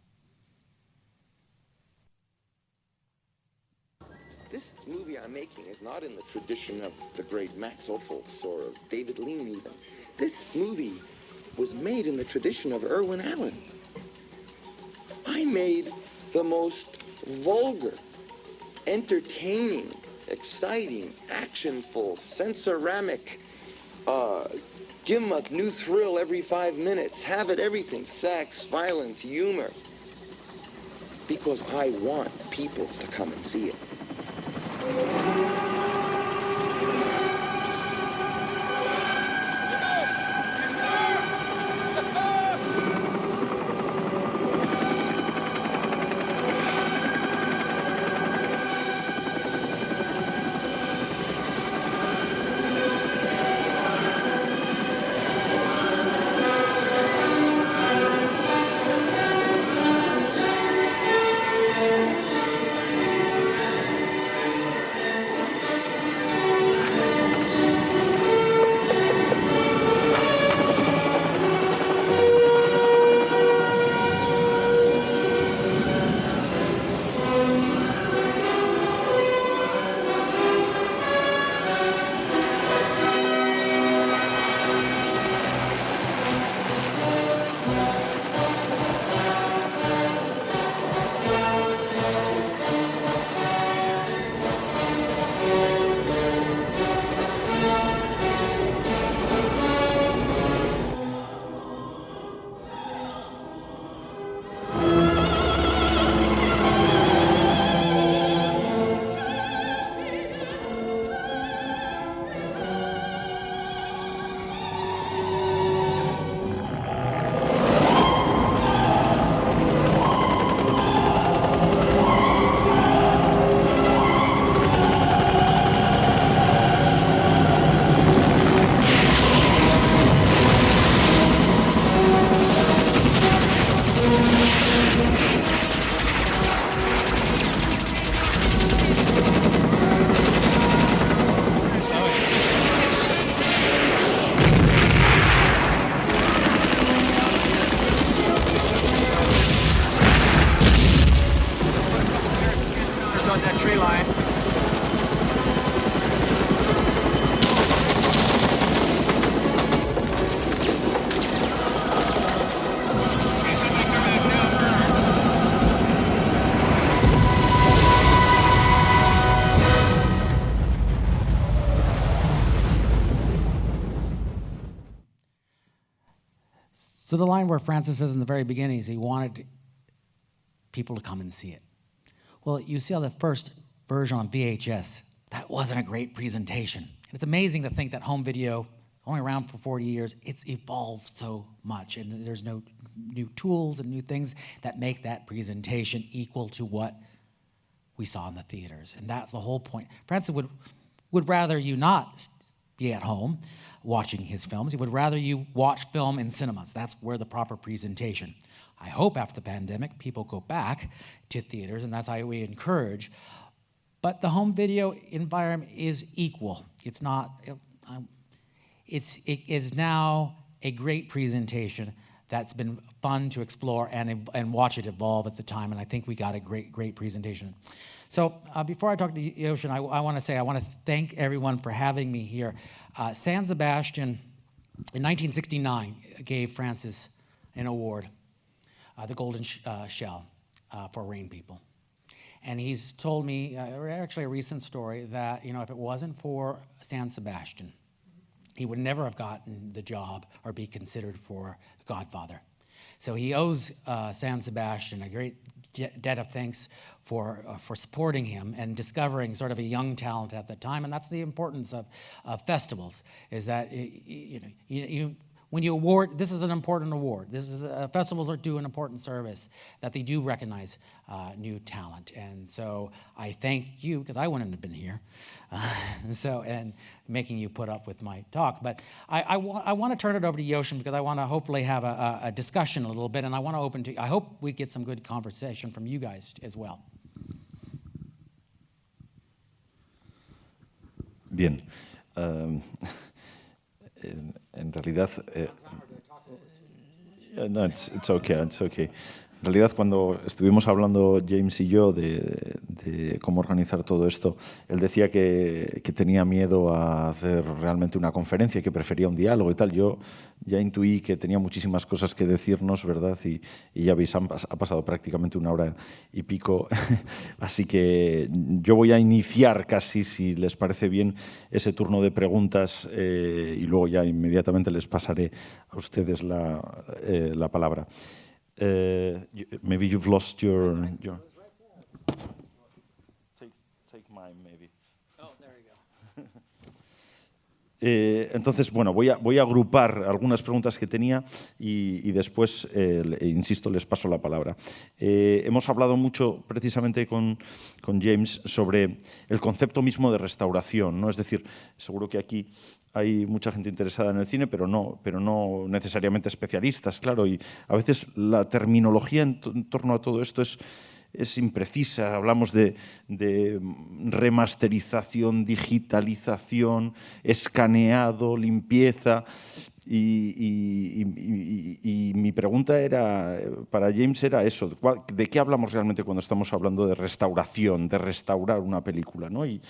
This movie I'm making is not in the tradition of the great Max Ophuls or of David Lean even. This movie was made in the tradition of Irwin Allen. I made the most vulgar, entertaining, exciting, actionful, sensoramic, give them a new thrill every 5 minutes, have it everything, sex, violence, humor, because I want people to come and see it. to the line where Francis says in the very beginning, he wanted people to come and see it. Well, you see how the first version on VHS, that wasn't a great presentation. And it's amazing to think that home video, only around for 40 years, it's evolved so much, and there's no new tools and new things that make that presentation equal to what we saw in the theaters. And that's the whole point. Francis would rather you not be at home watching his films. He would rather you watch film in cinemas. That's where the proper presentation. I hope after the pandemic, people go back to theaters, and that's how we encourage. But the home video environment is equal. It's not, it is now a great presentation that's been fun to explore and watch it evolve at the time, and I think we got a great presentation. So before I talk to Yoshin, I want to thank everyone for having me here. San Sebastian, in 1969, gave Francis an award, the Golden Shell, for Rain People. And he's told me, actually a recent story, that if it wasn't for San Sebastian, he would never have gotten the job or be considered for the Godfather. So he owes San Sebastian a great debt of thanks for supporting him and discovering sort of a young talent at the time. And that's the importance of festivals, is that when you award, this is an important award. This is festivals do an important service, that they do recognize new talent. And so I thank you, because I wouldn't have been here, and making you put up with my talk. But I want to turn it over to Yoshin, because I want to hopefully have a discussion a little bit, and I want to open to. I hope we get some good conversation from you guys as well. Bien. En realidad, no, it's okay. En realidad, cuando estuvimos hablando James y yo de cómo organizar todo esto, él decía que tenía miedo a hacer realmente una conferencia, que prefería un diálogo y tal. Yo ya intuí que tenía muchísimas cosas que decirnos, ¿verdad? Y ya veis, ha pasado prácticamente 1 hora y pico. Así que yo voy a iniciar casi, si les parece bien, ese turno de preguntas y luego ya inmediatamente les pasaré a ustedes la palabra. Maybe you've lost your take mine maybe. Oh, there you go. Entonces, bueno, voy a agrupar algunas preguntas que tenía y después, insisto, les paso la palabra. Hemos hablado mucho precisamente con James sobre el concepto mismo de restauración, ¿no? Es decir, seguro que aquí hay mucha gente interesada en el cine, pero no necesariamente especialistas, claro, y a veces la terminología en torno a todo esto es imprecisa. Hablamos de remasterización, digitalización, escaneado, limpieza. Y mi pregunta para James era eso: ¿de qué hablamos realmente cuando estamos hablando de restauración, de restaurar una película, ¿no? Y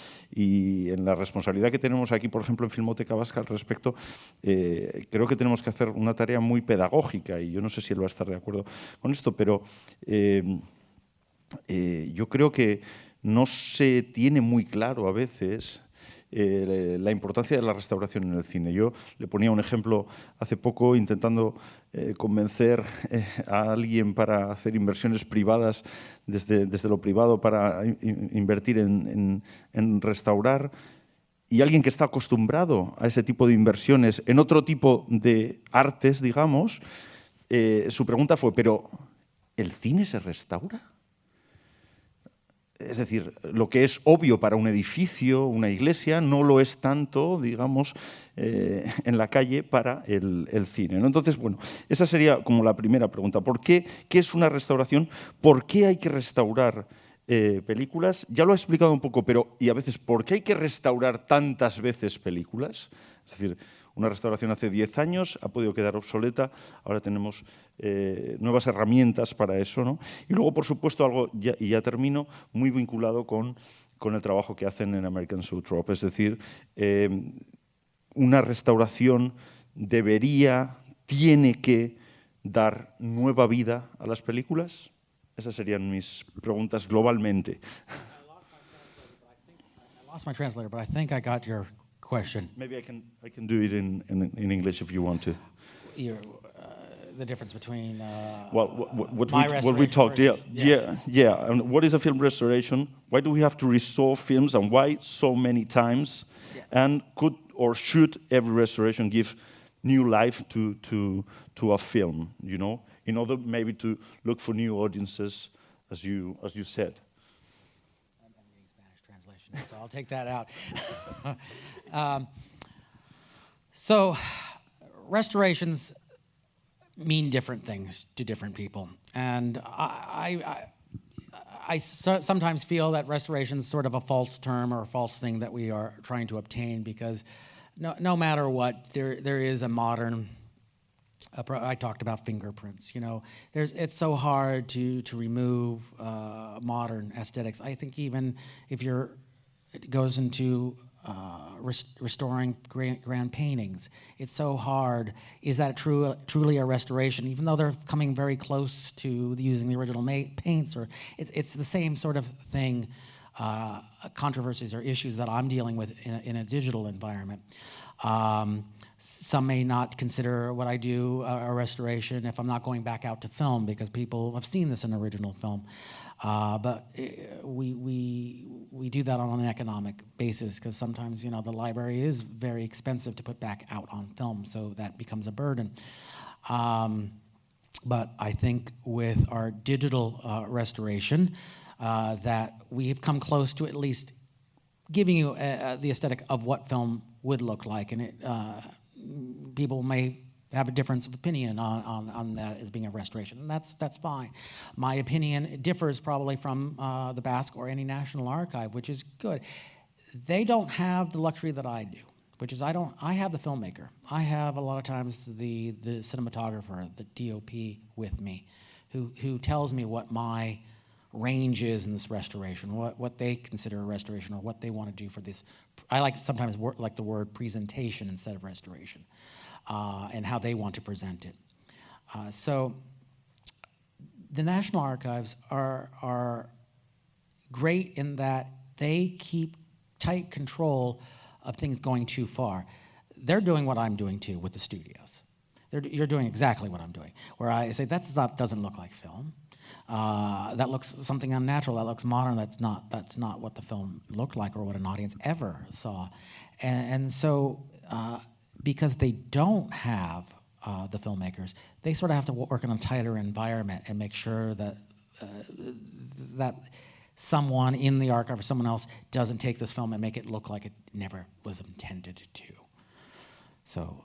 en la responsabilidad que tenemos aquí, por ejemplo, en Filmoteca Vasca al respecto, creo que tenemos que hacer una tarea muy pedagógica, y yo no sé si él va a estar de acuerdo con esto, pero yo creo que no se tiene muy claro a veces la importancia de la restauración en el cine. Yo le ponía un ejemplo hace poco intentando convencer a alguien para hacer inversiones privadas desde lo privado para invertir en restaurar, y alguien que está acostumbrado a ese tipo de inversiones en otro tipo de artes, digamos, su pregunta fue: ¿pero el cine se restaura? Es decir, lo que es obvio para un edificio, una iglesia, no lo es tanto, digamos, en la calle para el cine, ¿no? Entonces, bueno, esa sería como la primera pregunta. ¿Qué es una restauración? ¿Por qué hay que restaurar películas? Ya lo he explicado un poco, y a veces, ¿por qué hay que restaurar tantas veces películas? Es decir, una restauración hace 10 años ha podido quedar obsoleta, ahora tenemos nuevas herramientas para eso, ¿no? Y luego, por supuesto, algo, y ya termino, muy vinculado con el trabajo que hacen en American Zoetrope. Es decir, una restauración tiene que dar nueva vida a las películas. Esas serían mis preguntas globalmente. I lost my translator, but I think I got your question. Maybe I can do it in English if you want to. the difference between what we talked, versus, yeah. And what is a film restoration? Why do we have to restore films, and why so many times? Yeah. And could or should every restoration give new life to a film? You know, in order maybe to look for new audiences, as you said. I'm getting Spanish translation, so I'll take that out. So, restorations mean different things to different people, and I sometimes feel that restoration is sort of a false term or a false thing that we are trying to obtain, because no matter what, there is a modern. I talked about fingerprints. You know, it's so hard to remove modern aesthetics. I think even if it goes into restoring grand paintings, it's so hard. Is that truly a restoration? Even though they're coming very close to using the original paints, or it's the same sort of thing. Controversies or issues that I'm dealing with in a digital environment. Some may not consider what I do a restoration if I'm not going back out to film, because people have seen this in original film. But we do that on an economic basis, because sometimes, you know, the library is very expensive to put back out on film, so that becomes a burden. But I think with our digital restoration, that we have come close to at least giving you the aesthetic of what film would look like, and people may have a difference of opinion on that as being a restoration, and that's fine. My opinion differs probably from the Basque or any national archive, which is good. They don't have the luxury that I do, which is I have the filmmaker. I have a lot of times the cinematographer, the DOP with me, who tells me what my range is in this restoration, what they consider a restoration, or what they want to do for this. I sometimes like the word presentation instead of restoration, and how they want to present it. So the National Archives are great in that they keep tight control of things going too far. They're doing what I'm doing too with the studios. You're doing exactly what I'm doing, where I say doesn't look like film. That looks something unnatural. That looks modern. That's not what the film looked like, or what an audience ever saw. And so, because they don't have the filmmakers, they sort of have to work in a tighter environment and make sure that that someone in the archive or someone else doesn't take this film and make it look like it never was intended to. So,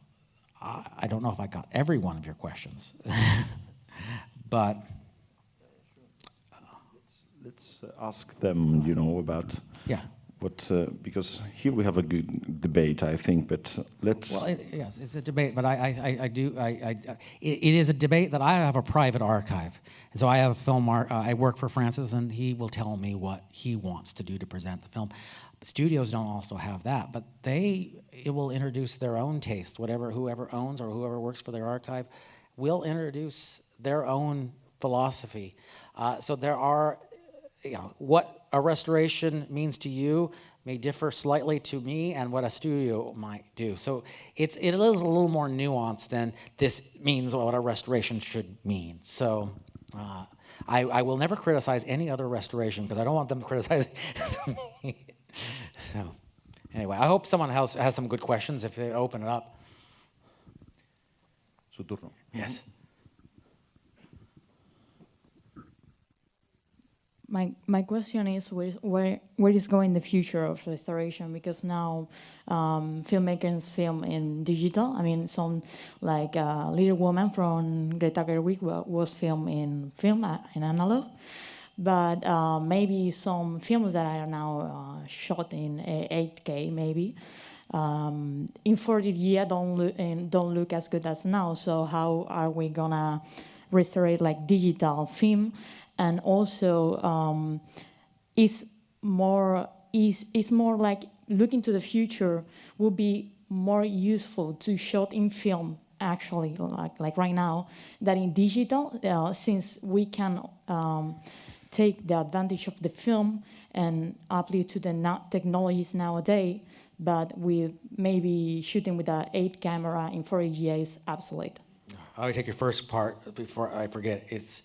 I don't know if I got every one of your questions, but. Let's ask them, you know, about what, because here we have a good debate, I think, but let's... Well, yes, it's a debate, but it is a debate that I have a private archive. And so I have a film, I work for Francis, and he will tell me what he wants to do to present the film. But studios don't also have that, but it will introduce their own taste. Whoever owns or whoever works for their archive will introduce their own philosophy. So there are... You know, what a restoration means to you may differ slightly to me, and what a studio might do. So it is a little more nuanced than this means what a restoration should mean. So I will never criticize any other restoration, because I don't want them to criticize me. So anyway, I hope someone else has some good questions if they open it up. Su turno. Yes. My question is, where is going the future of restoration? Because now filmmakers film in digital. I mean, some like Little Woman from Greta Gerwig was filmed in analog, but maybe some films that are now shot in 8K maybe in 40 years don't look as good as now. So how are we gonna restore like digital film? And also, is more like looking to the future would be more useful to shot in film actually, like right now, than in digital, since we can take the advantage of the film and apply it to the technologies nowadays, but with maybe shooting with an 8 camera in 4K is obsolete. I'll take your first part before I forget. It's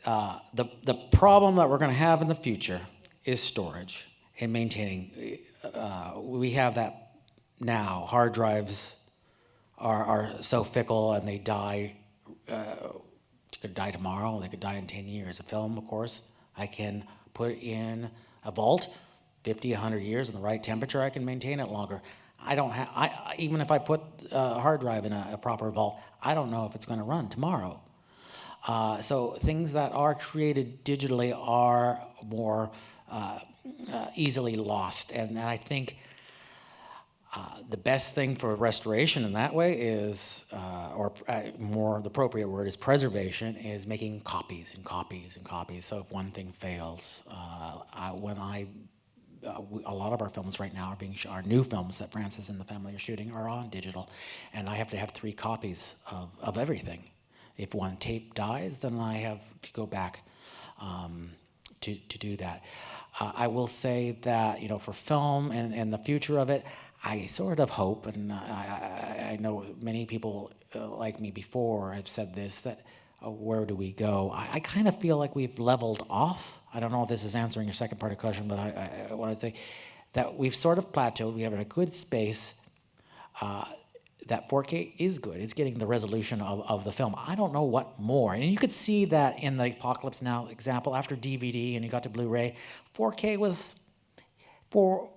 the problem that we're going to have in the future is storage and maintaining. We have that now. Hard drives are so fickle and they die. It could die tomorrow. They could die in 10 years. A film, of course, I can put in a vault, 50, 100 years in the right temperature. I can maintain it longer. I don't have. Even if I put a hard drive in a proper vault, I don't know if it's going to run tomorrow. So things that are created digitally are more easily lost, and I think the best thing for restoration in that way is, or more the appropriate word is preservation, is making copies and copies and copies. So if one thing fails, a lot of our films right now are new films that Francis and the family are shooting are on digital, and I have to have 3 copies of everything. If one tape dies, then I have to go back to do that. I will say that, you know, for film and the future of it, I sort of hope, and I know many people like me before have said this, that where do we go? I kind of feel like we've leveled off. I don't know if this is answering your second part of the question, but I want to say that we've sort of plateaued. We have a good space. That 4K is good. It's getting the resolution of the film. I don't know what more. And you could see that in the Apocalypse Now example. After DVD and you got to Blu-ray, 4K was, for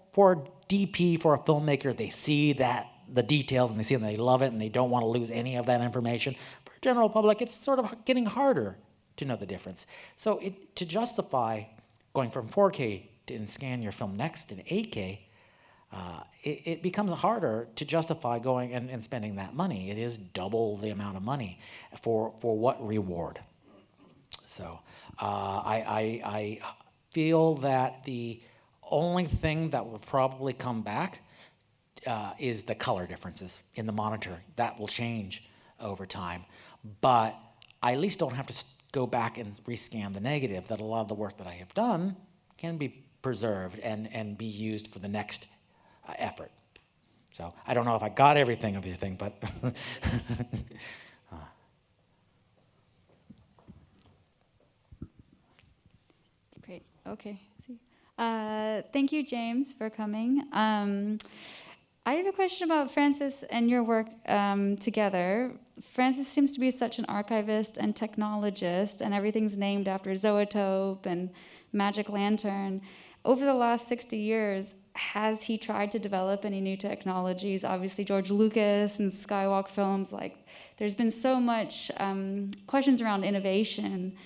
DP, for a filmmaker, they see that the details and they see it and they love it and they don't want to lose any of that information. For general public, it's sort of getting harder to know the difference. So to justify going from 4K and scan your film next in 8K, it becomes harder to justify going and spending that money. It is double the amount of money for what reward? So I feel that the only thing that will probably come back is the color differences in the monitor. That will change over time. But I at least don't have to go back and rescan the negative, that a lot of the work that I have done can be preserved and be used for the next effort. So I don't know if I got everything of your thing, but Great. Okay. Thank you, James, for coming. I have a question about Francis and your work together. Francis seems to be such an archivist and technologist, and everything's named after Zoetrope and Magic Lantern. Over the last 60 years, has he tried to develop any new technologies? Obviously, George Lucas and Skywalk films, like, there's been so much questions around innovation.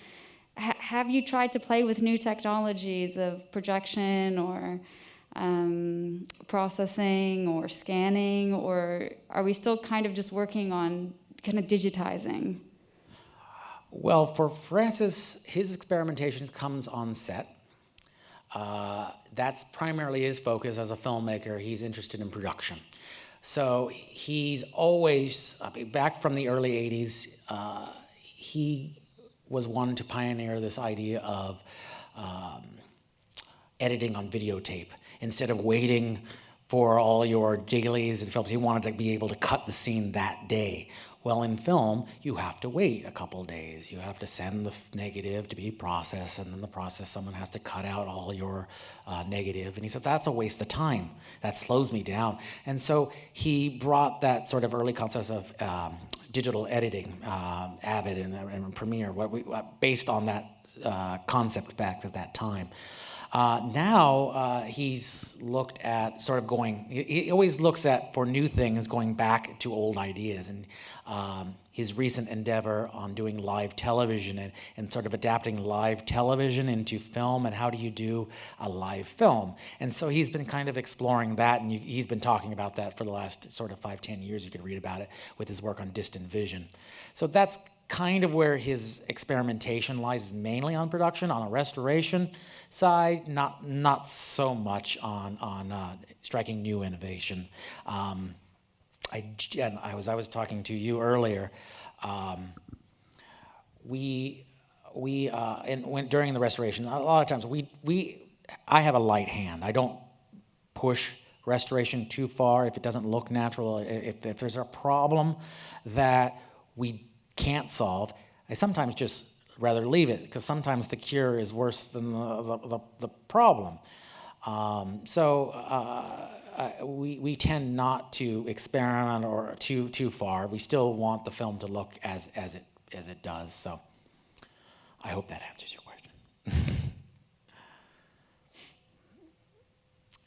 Have you tried to play with new technologies of projection or processing or scanning, or are we still kind of just working on kind of digitizing? Well, for Francis, his experimentation comes on set. That's primarily his focus as a filmmaker. He's interested in production. So he's always, back from the early 80s, he was one to pioneer this idea of editing on videotape. Instead of waiting for all your dailies and films, he wanted to be able to cut the scene that day. Well, in film, you have to wait a couple days. You have to send the negative to be processed, and then the process, someone has to cut out all your negative. And he says, that's a waste of time. That slows me down. And so he brought that sort of early concept of digital editing, Avid and Premiere, based on that concept back at that time. Now he's looked at sort of going, he always looks at, for new things, going back to old ideas. And his recent endeavor on doing live television and sort of adapting live television into film, and how do you do a live film? And so he's been kind of exploring that, and he's been talking about that for the last sort of 5-10 years. You could read about it with his work on distant vision. So that's kind of where his experimentation lies, is mainly on production. On a restoration side, not so much on striking new innovation. I was talking to you earlier. During the restoration, a lot of times I have a light hand. I don't push restoration too far if it doesn't look natural. If there's a problem that we can't solve, I sometimes just rather leave it, because sometimes the cure is worse than the problem. We tend not to experiment or too far. We still want the film to look as it does. So I hope that answers your question.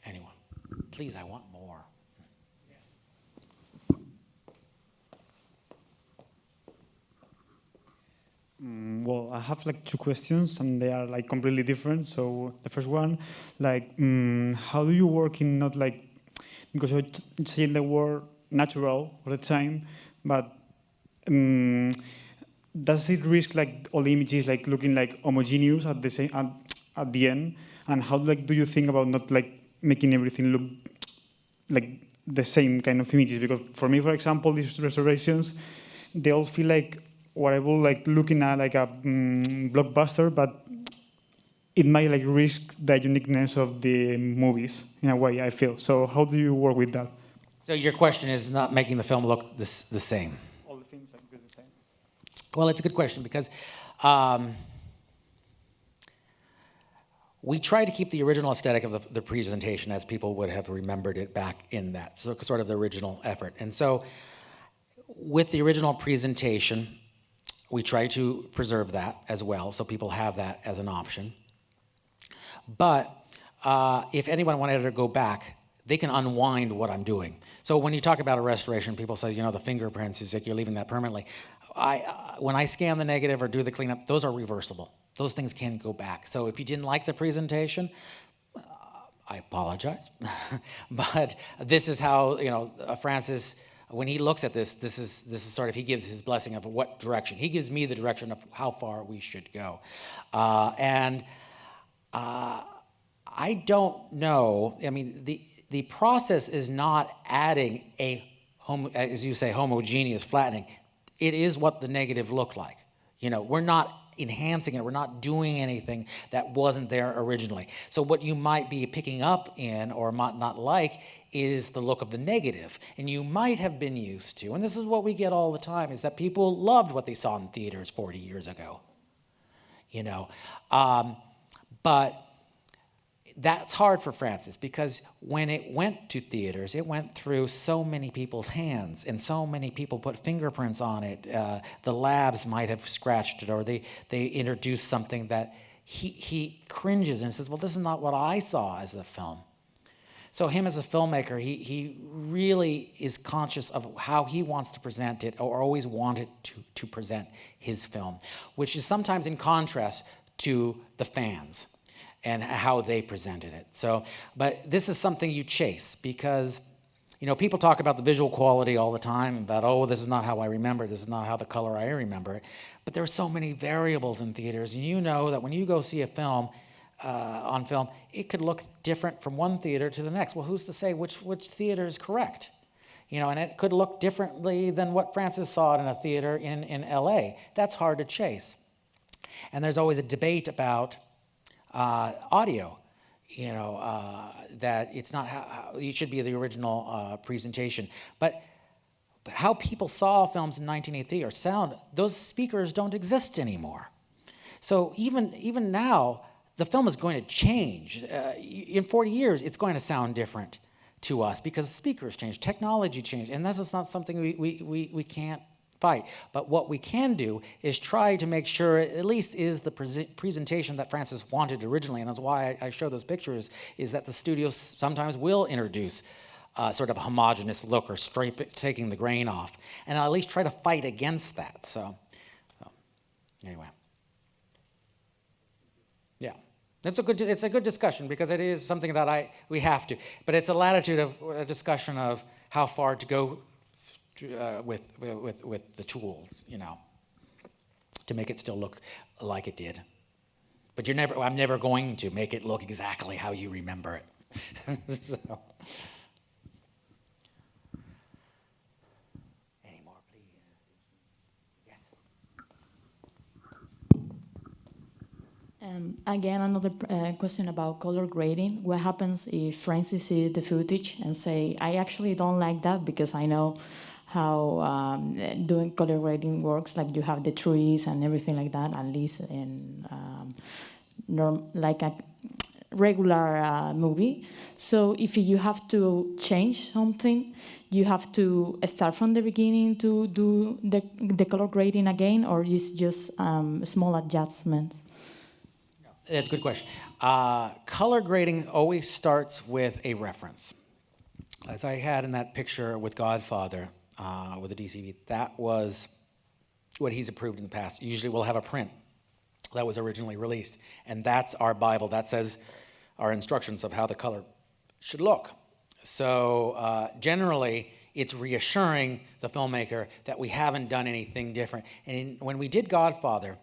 Anyone? Please, I want more. Well, I have like two questions, and they are like completely different. So the first one, like, how do you work in not like, because you're saying the word natural all the time, but does it risk like all the images like looking like homogeneous at the same at the end? And how like do you think about not like making everything look like the same kind of images? Because for me, for example, these restorations, they all feel like whatever, like looking at like a blockbuster, but it might like risk the uniqueness of the movies in a way, I feel. So how do you work with that? So your question is not making the film look the same. All the things like the same. Well, it's a good question, because we try to keep the original aesthetic of the presentation as people would have remembered it back in that, so sort of the original effort. And so with the original presentation, we try to preserve that as well, so people have that as an option. But if anyone wanted to go back, they can unwind what I'm doing. So when you talk about a restoration, people say, the fingerprints, it's like you're leaving that permanently. When I scan the negative or do the cleanup, those are reversible. Those things can go back. So if you didn't like the presentation, I apologize. But this is how, Francis, when he looks at this is sort of, he gives his blessing of what direction. He gives me the direction of how far we should go. I don't know. I mean, the process is not adding as you say, homogeneous flattening. It is what the negative looked like. We're not enhancing it. We're not doing anything that wasn't there originally. So what you might be picking up in or might not like is the look of the negative. And you might have been used to, and this is what we get all the time, is that people loved what they saw in theaters 40 years ago. But that's hard for Francis, because when it went to theaters, it went through so many people's hands, and so many people put fingerprints on it. The labs might have scratched it, or they introduced something that he cringes and says, well, this is not what I saw as the film. So him as a filmmaker, he really is conscious of how he wants to present it, or always wanted to present his film, which is sometimes in contrast to the fans and how they presented it. So, but this is something you chase, because, people talk about the visual quality all the time, about, oh, this is not how I remember it, this is not how the color I remember it. But there are so many variables in theaters, and you know that when you go see a film, on film, it could look different from one theater to the next. Well, who's to say which theater is correct? And it could look differently than what Francis saw it in a theater in LA. That's hard to chase. And there's always a debate about audio, that it's not how it should be the original presentation. But how people saw films in 1983 or sound, those speakers don't exist anymore. So even now, the film is going to change. In 40 years, it's going to sound different to us, because speakers change, technology changed, and this is not something we can't fight. But what we can do is try to make sure it at least is the presentation that Francis wanted originally, and that's why I show those pictures, is that the studios sometimes will introduce sort of a homogeneous look, or taking the grain off, and I'll at least try to fight against that. So anyway. Yeah. It's a good discussion, because it is something that we have to, but it's a latitude of a discussion of how far to go with the tools, to make it still look like it did. But I'm never going to make it look exactly how you remember it. So. Any more, please? Yes. Again, another question about color grading. What happens if Francis sees the footage and say, I actually don't like that, because I know how doing color grading works. Like you have the trees and everything like that, at least in like a regular movie. So if you have to change something, you have to start from the beginning to do the color grading again, or is just small adjustments? That's a good question. Color grading always starts with a reference. As I had in that picture with Godfather, with the DCV, that was what he's approved in the past. Usually we'll have a print that was originally released, and that's our Bible. That says our instructions of how the color should look. So generally, it's reassuring the filmmaker that we haven't done anything different. And when we did Godfather,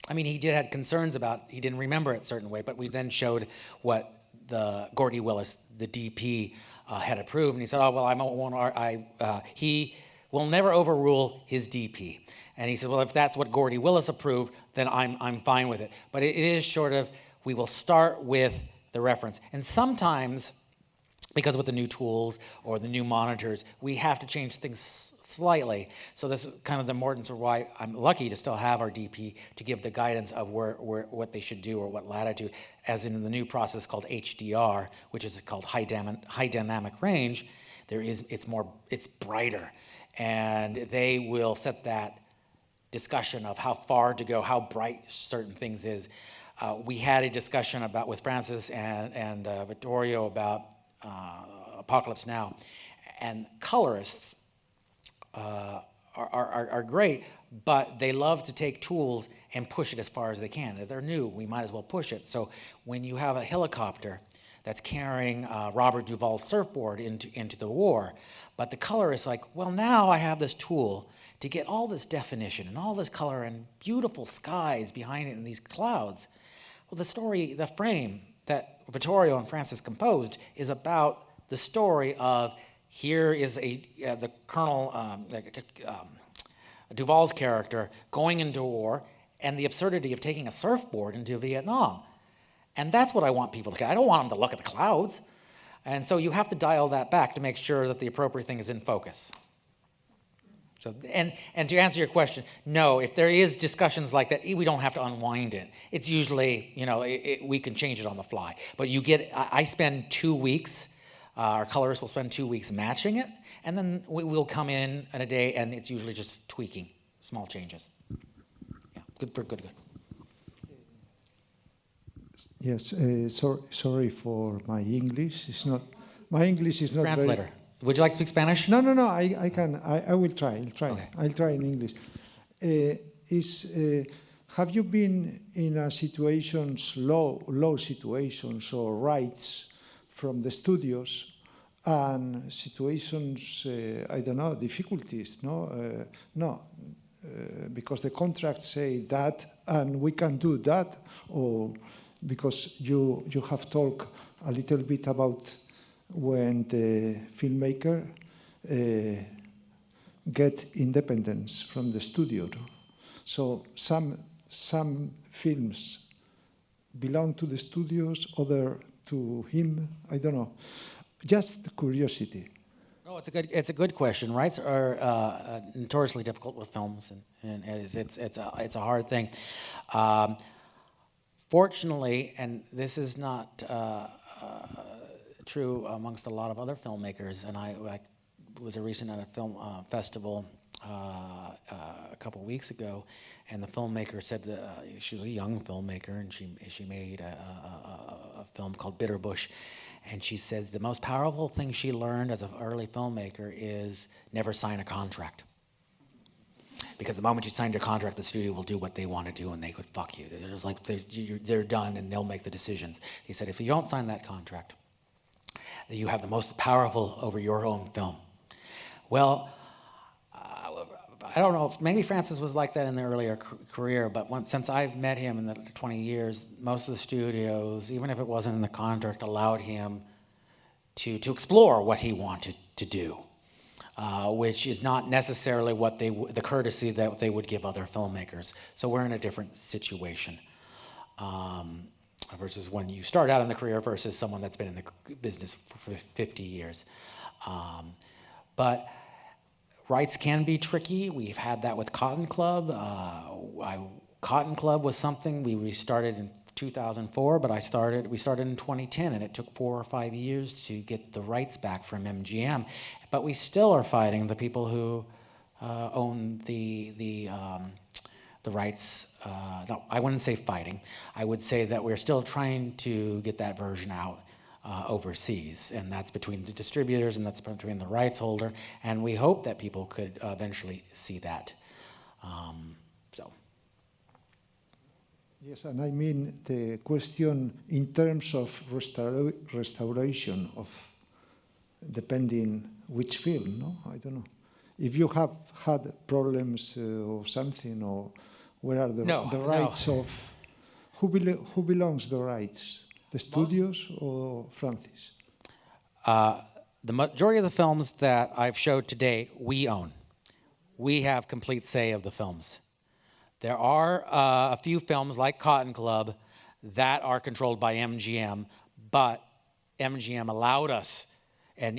I mean, he did have concerns about, he didn't remember it a certain way, but we then showed what the Gordy Willis, the DP, had approved. And he said, oh, well, he will never overrule his DP. And he said, well, if that's what Gordy Willis approved, then I'm fine with it. But it is sort of, we will start with the reference. And sometimes, because with the new tools or the new monitors, we have to change things slightly. So this is kind of the importance of why I'm lucky to still have our DP to give the guidance of what they should do or what latitude, as in the new process called HDR, which is called high dynamic range. It's brighter, and they will set that discussion of how far to go, how bright certain things is. We had a discussion with Francis and Vittorio about Apocalypse Now, and colorists are great, but they love to take tools and push it as far as they can. If they're new, we might as well push it. So when you have a helicopter that's carrying Robert Duvall's surfboard into the war, but the colorist is like, well, now I have this tool to get all this definition and all this color and beautiful skies behind it and these clouds. Well, the frame that Vittorio and Francis composed is about the story of here is the Colonel Duvall's character going into war and the absurdity of taking a surfboard into Vietnam. And that's what I want people to get. I don't want them to look at the clouds. And so you have to dial that back to make sure that the appropriate thing is in focus. So, and to answer your question, no, if there is discussions like that, we don't have to unwind it. It's usually, we can change it on the fly. But I spend 2 weeks, our colorist will spend 2 weeks matching it, and then we'll come in a day, and it's usually just tweaking, small changes. Yeah, good. Yes, sorry for my English. My English is not Translator. very... Would you like to speak Spanish? No, I can. I will try. Okay. I'll try in English. Have you been in a low situations or rights from the studios and situations, I don't know, difficulties, no? Because the contracts say that and we can do that, or because you have talked a little bit about when the filmmaker get independence from the studio. So some films belong to the studios, other to him. I don't know. Just curiosity. No, it's a good question. Rights are notoriously difficult with films, and it's a hard thing. Fortunately, and this is not true amongst a lot of other filmmakers, and I was recent at a film festival a couple of weeks ago, and the filmmaker said she was a young filmmaker, and she made a film called Bitterbush, and she said the most powerful thing she learned as an early filmmaker is never sign a contract. Because the moment you sign your contract, the studio will do what they want to do, and they could fuck you. They're just like, they're done, and they'll make the decisions. He said, if you don't sign that contract, you have the most powerful over your own film. Well, I don't know if maybe Francis was like that in the earlier career, but since I've met him in the 20 years, most of the studios, even if it wasn't in the contract, allowed him to explore what he wanted to do, which is not necessarily what the courtesy that they would give other filmmakers. So we're in a different situation. Versus when you start out in the career versus someone that's been in the business for 50 years. But rights can be tricky. We've had that with Cotton Club. Cotton Club was something we started in 2004, but we started in 2010, and it took 4 or 5 years to get the rights back from MGM. But we still are fighting the people who own the rights. No, I wouldn't say fighting. I would say that we're still trying to get that version out overseas, and that's between the distributors and that's between the rights holder, and we hope that people could eventually see that. Yes, and I mean the question in terms of restoration of depending which film, no? I don't know. If you have had problems or something, or where are the rights of... Who belongs the rights? The studios or Francis? The majority of the films that I've showed today, we own. We have complete say of the films. There are a few films like Cotton Club that are controlled by MGM, but MGM allowed us and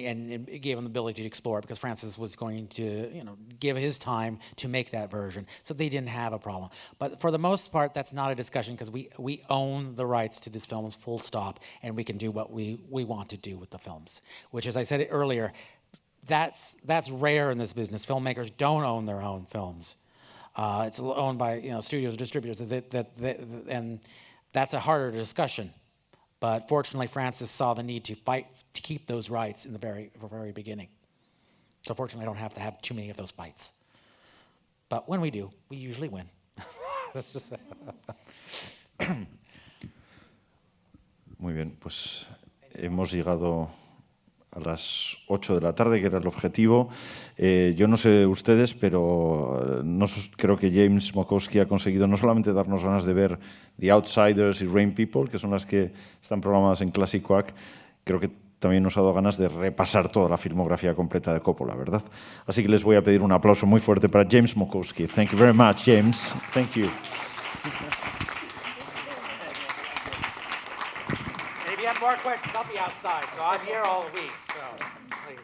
gave them the ability to explore it because Francis was going to, give his time to make that version. So they didn't have a problem. But for the most part, that's not a discussion because we own the rights to these films full stop, and we can do what we want to do with the films, which, as I said earlier, that's rare in this business. Filmmakers don't own their own films. It's owned by studios or distributors, and that's a harder discussion. But fortunately, Francis saw the need to fight to keep those rights in the very beginning. So fortunately, I don't have to have too many of those fights. But when we do, we usually win. Muy bien, pues hemos llegado a las 8 de la tarde, que era el objetivo. Yo no sé ustedes, pero creo que James Mockoski ha conseguido no solamente darnos ganas de ver The Outsiders y Rain People, que son las que están programadas en Klasikoak, creo que también nos ha dado ganas de repasar toda la filmografía completa de Coppola, ¿verdad? Así que les voy a pedir un aplauso muy fuerte para James Mockoski. Thank you very much, James. Thank you. If you have more questions, I'll be outside. So I'm here all week. So please.